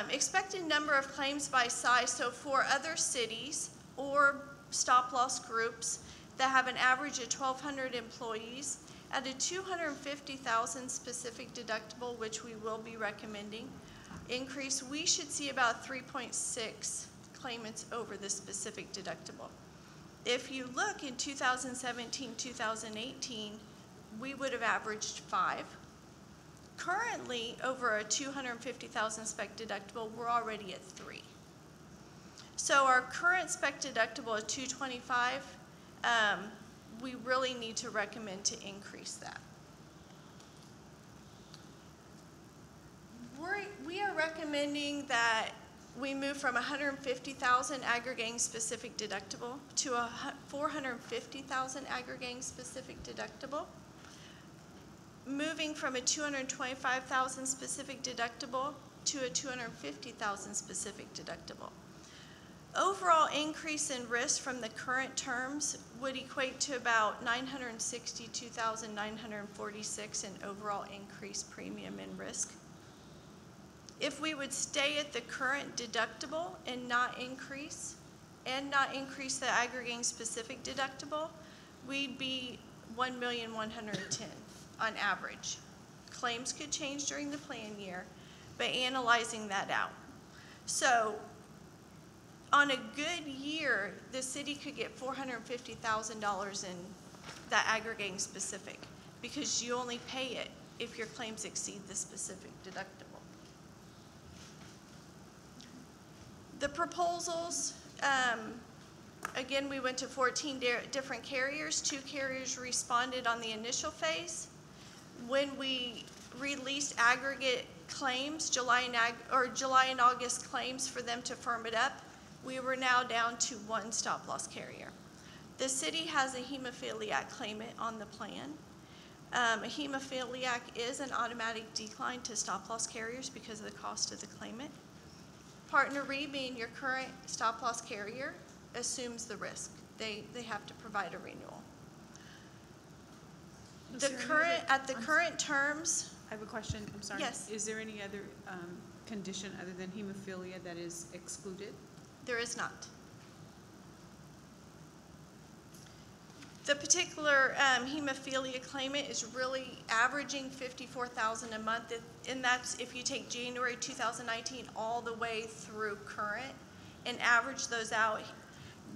Expected number of claims by size, so for other cities or stop-loss groups that have an average of 1,200 employees at a 250,000 specific deductible, which we will be recommending increase, we should see about 3.6 claimants over the specific deductible. If you look in 2017, 2018, we would have averaged 5. Currently, over a 250,000 spec deductible, we're already at 3. So our current spec deductible is 225. We really need to recommend to increase that. We are recommending that we move from 150,000 aggregating specific deductible to a 450,000 aggregating specific deductible. Moving from a 225,000 specific deductible to a 250,000 specific deductible. Overall increase in risk from the current terms would equate to about $962,946 in overall increased premium and risk. If we would stay at the current deductible and not increase the aggregating specific deductible, we'd be $1,110,000 on average. Claims could change during the plan year, but analyzing that out. So on a good year, the city could get $450,000 in that aggregating specific because you only pay it if your claims exceed the specific deductible. The proposals, again, we went to 14 different carriers. 2 carriers responded on the initial phase. When we released aggregate claims, July and August claims for them to firm it up, we were now down to 1 stop-loss carrier. The city has a hemophiliac claimant on the plan. A hemophiliac is an automatic decline to stop-loss carriers because of the cost of the claimant. Partner Re, being your current stop-loss carrier, assumes the risk. They have to provide a renewal. At the current terms. I have a question, I'm sorry. Yes. Is there any other condition other than hemophilia that is excluded? There is not. The particular hemophilia claimant is really averaging $54,000 a month, and that's if you take January 2019 all the way through current and average those out.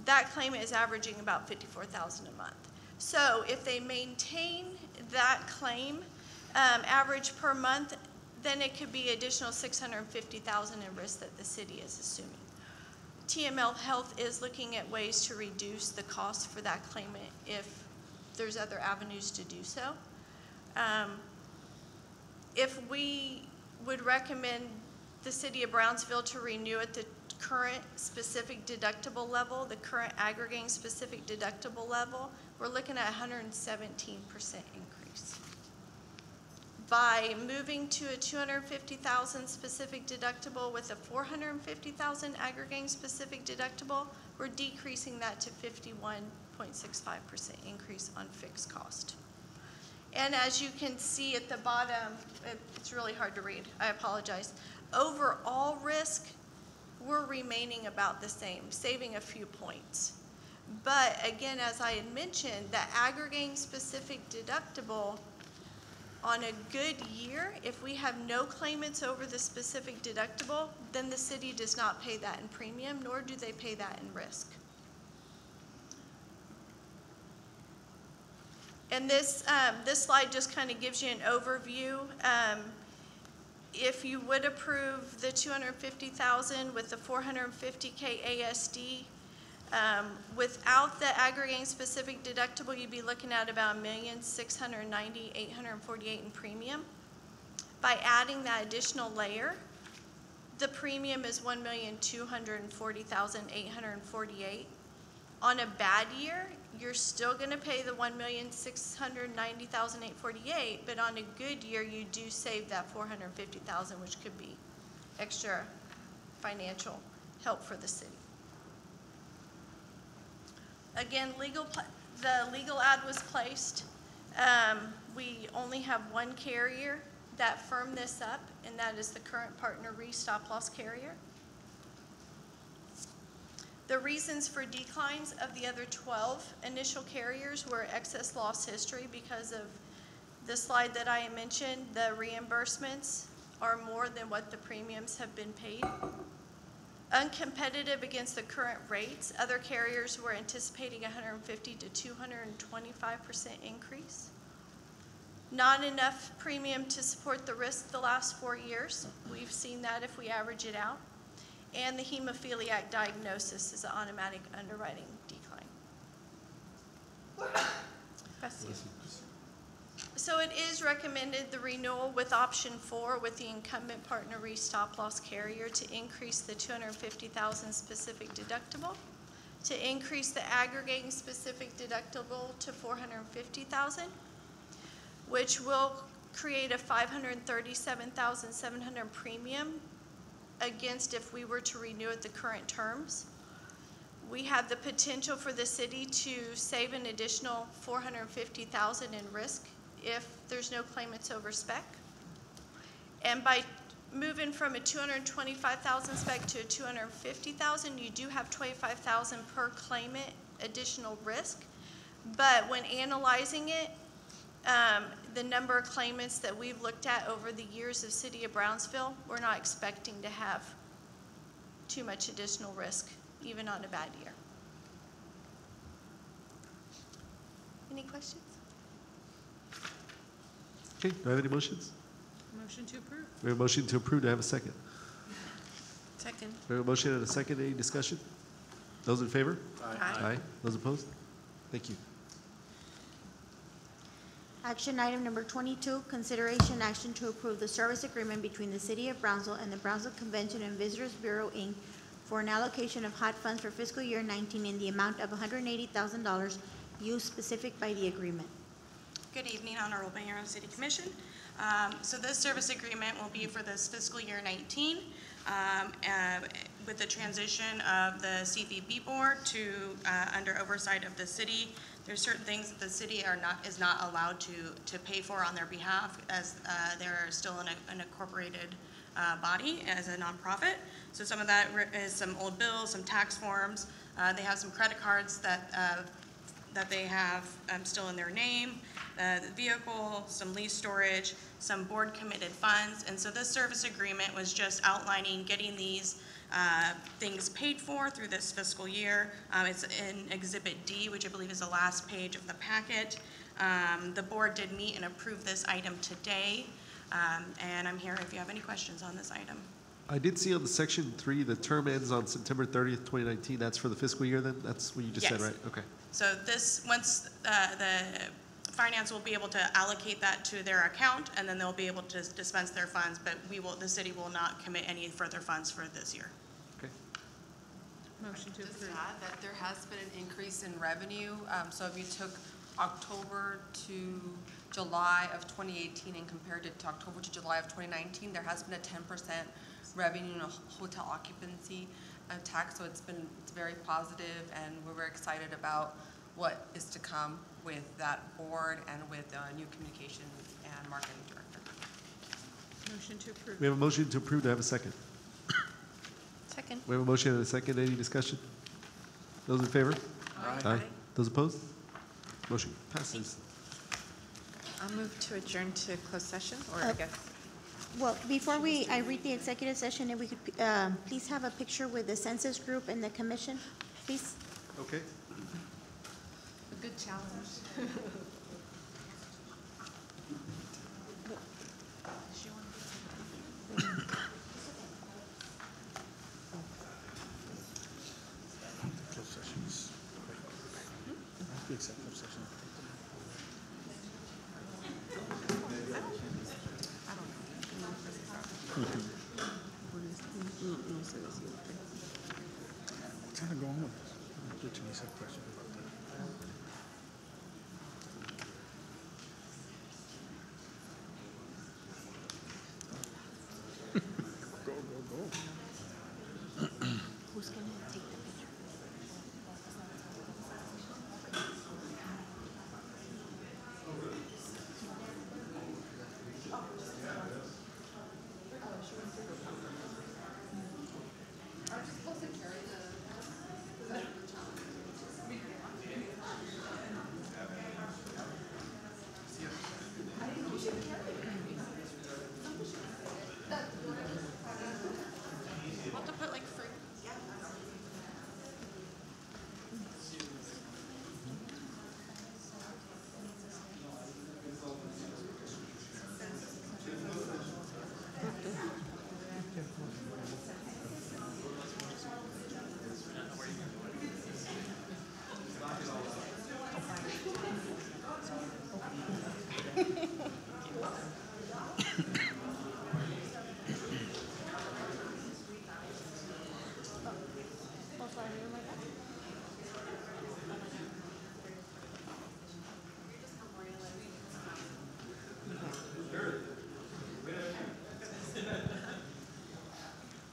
That claimant is averaging about $54,000 a month. So if they maintain that claim average per month, then it could be additional $650,000 in risk that the city is assuming. TML Health is looking at ways to reduce the cost for that claimant if there's other avenues to do so. If we would recommend the city of Brownsville to renew at the current specific deductible level, the current aggregating specific deductible level, we're looking at 117% increase. By moving to a $250,000 specific deductible with a $450,000 aggregating specific deductible, we're decreasing that to 51.65% increase on fixed cost. And as you can see at the bottom, it's really hard to read, I apologize. Overall risk, we're remaining about the same, saving a few points. But again, as I had mentioned, the aggregating specific deductible on a good year, if we have no claimants over the specific deductible, then the city does not pay that in premium, nor do they pay that in risk. And this slide just kind of gives you an overview. If you would approve the $250,000 with the $450K ASD, without the aggregating specific deductible, you'd be looking at about $1,690,848 in premium. By adding that additional layer, the premium is $1,240,848. On a bad year, you're still going to pay the $1,690,848, but on a good year, you do save that $450,000, which could be extra financial help for the city. Again, the legal ad was placed. We only have one carrier that firmed this up, and that is the current partner stop loss carrier. The reasons for declines of the other 12 initial carriers were excess loss history because of the slide that I mentioned. The reimbursements are more than what the premiums have been paid. Uncompetitive against the current rates, other carriers were anticipating 150 to 225% increase. Not enough premium to support the risk the last 4 years. We've seen that if we average it out. And the hemophiliac diagnosis is an automatic underwriting decline. So it is recommended the renewal with option 4 with the incumbent partner stop loss carrier to increase the $250,000 specific deductible, to increase the aggregating specific deductible to $450,000, which will create a $537,700 premium against if we were to renew at the current terms. We have the potential for the city to save an additional $450,000 in risk if there's no claimants over spec. And by moving from a $225,000 spec to a $250,000, you do have $25,000 per claimant additional risk. But when analyzing it, the number of claimants that we've looked at over the years of City of Brownsville, we're not expecting to have too much additional risk, even on a bad year. Any questions? Okay, do I have any motions? Motion to approve. We have a motion to approve. Do I have a second? Second. We have a motion and a second. Any discussion? Those in favor? Aye. Aye. Those opposed? Thank you. Action item number 22, consideration action to approve the service agreement between the City of Brownsville and the Brownsville Convention and Visitors Bureau, Inc. for an allocation of HOT funds for fiscal year 19 in the amount of $180,000 used specific by the agreement. Good evening, Honorable Mayor and City Commission. So this service agreement will be for this fiscal year 19 with the transition of the CVB board to under oversight of the city. There's certain things that the city is not allowed to pay for on their behalf as they're still an incorporated body as a nonprofit. So some of that is some old bills, some tax forms. They have some credit cards that that they have still in their name, the vehicle, some lease storage, some board-committed funds. And so this service agreement was just outlining getting these things paid for through this fiscal year. It's in Exhibit D, which I believe is the last page of the packet. The board did meet and approve this item today, and I'm here if you have any questions on this item. I did see on the section 3, the term ends on September 30th, 2019. That's for the fiscal year then? That's what you just said, Yes. right? Okay. So this, once the finance will be able to allocate that to their account, and then they'll be able to dispense their funds, but the city will not commit any further funds for this year. Okay. Motion to Just approve. to add that there has been an increase in revenue. So if you took October to July of 2018 and compared it to October to July of 2019, there has been a 10% revenue and a hotel occupancy tax. So it's very positive, and we're very excited about what is to come with that board and with new communications and marketing director. Motion to approve. We have a motion to approve. Do I have a second? Second. We have a motion and a second. Any discussion? Those in favor? Aye. Those opposed? Motion passes. I'll move to adjourn to closed session, or I guess. Well, before I read the executive session, if we could please have a picture with the census group and the commission, please. Okay. A good challenge. Closed sessions. The executive session. What's kind of going on with this? Denise had a question about that. Go, go, go. Who's going to take the picture? We'll have to put like fruit.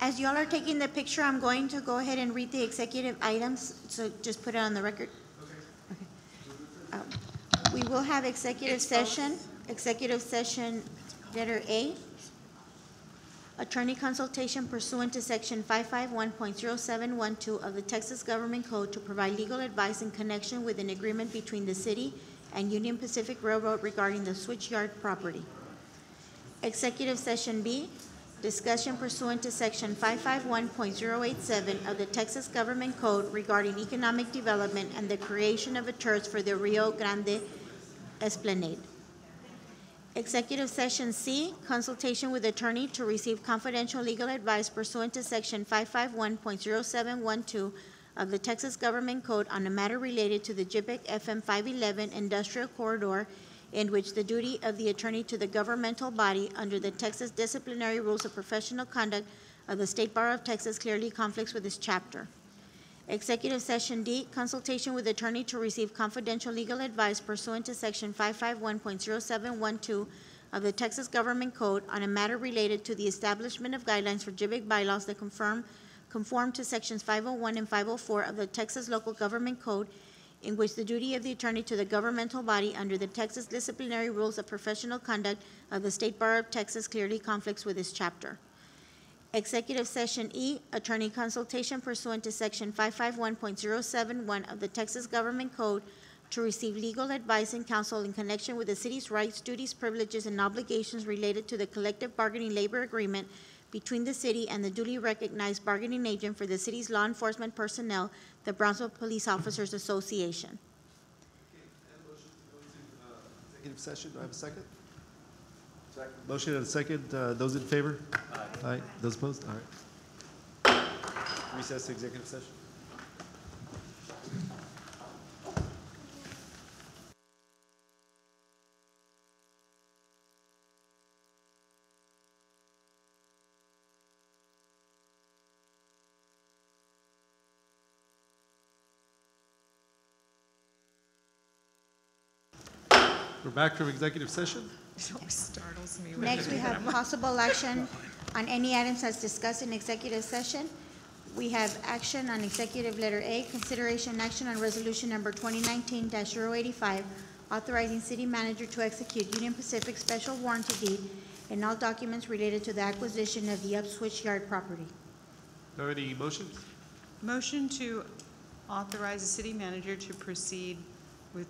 As y'all are taking the picture, I'm going to go ahead and read the executive items, so just put it on the record. Okay. We will have executive session, letter A, attorney consultation pursuant to section 551.0712 of the Texas Government Code to provide legal advice in connection with an agreement between the city and Union Pacific Railroad regarding the switchyard property. Executive session B, discussion pursuant to section 551.087 of the Texas Government Code regarding economic development and the creation of a church for the Rio Grande Esplanade. Executive session C, consultation with attorney to receive confidential legal advice pursuant to section 551.0712 of the Texas Government Code on a matter related to the JPEG FM 511 industrial corridor, in which the duty of the attorney to the governmental body under the Texas Disciplinary Rules of Professional Conduct of the State Bar of Texas clearly conflicts with this chapter. Executive session D, consultation with attorney to receive confidential legal advice pursuant to section 551.0712 of the Texas Government Code on a matter related to the establishment of guidelines for JBIC bylaws that conform to sections 501 and 504 of the Texas Local Government Code, in which the duty of the attorney to the governmental body under the Texas Disciplinary Rules of Professional Conduct of the State Bar of Texas clearly conflicts with this chapter. Executive session E, attorney consultation pursuant to section 551.071 of the Texas Government Code to receive legal advice and counsel in connection with the city's rights, duties, privileges, and obligations related to the collective bargaining labor agreement between the city and the duly recognized bargaining agent for the city's law enforcement personnel, the Brownsville Police Officers Association. Executive session, do I have a second? Second. Motion and a second. Those in favor? Aye. Aye. Those opposed? All right. Recess to executive session. We're back from executive session. It always startles me. Next, we have possible action on any items as discussed in executive session. We have action on executive letter A, consideration and action on resolution number 2019-085, authorizing city manager to execute Union Pacific special warranty deed and all documents related to the acquisition of the Upswitch Yard property. Are there any motions? Motion to authorize the city manager to proceed with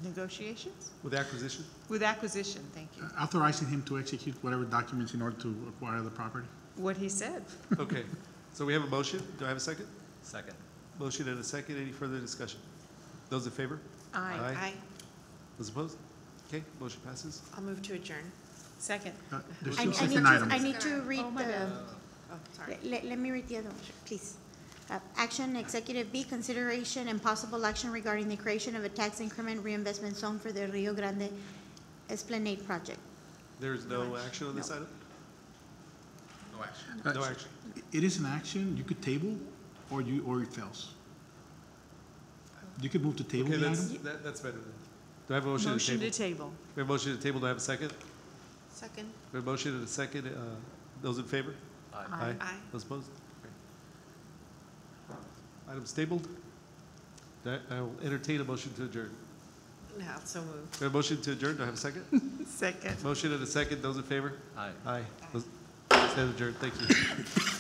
negotiations? With acquisition? With acquisition, thank you. Authorizing him to execute whatever documents in order to acquire the property. What he said. Okay, so we have a motion. Do I have a second? Second. Motion and a second. Any further discussion? Those in favor? Aye. Those opposed? Okay, motion passes. I'll move to adjourn. Second. There's I two need second to, items. I need to read Oh, my the, bad. Oh, sorry. let me read the other one, please. Action, Executive B, consideration and possible action regarding the creation of a tax increment reinvestment zone for the Rio Grande Esplanade project. There's no action on this item? No action. No action. It is an action, you could table, or it fails. You could move to table Okay, the that's, item. that's better then. Do I have a motion to Motion table? to table. We have a motion to table. Do I have a second? Second. We have a motion and a second. Those in favor? Aye. Aye. Those opposed? Okay. Item's tabled. I'll entertain a motion to adjourn. No, so moved. We have a motion to adjourn. Do I have a second? Second. Motion and a second. Those in favor? Aye. Aye. Stand adjourned. Thank you.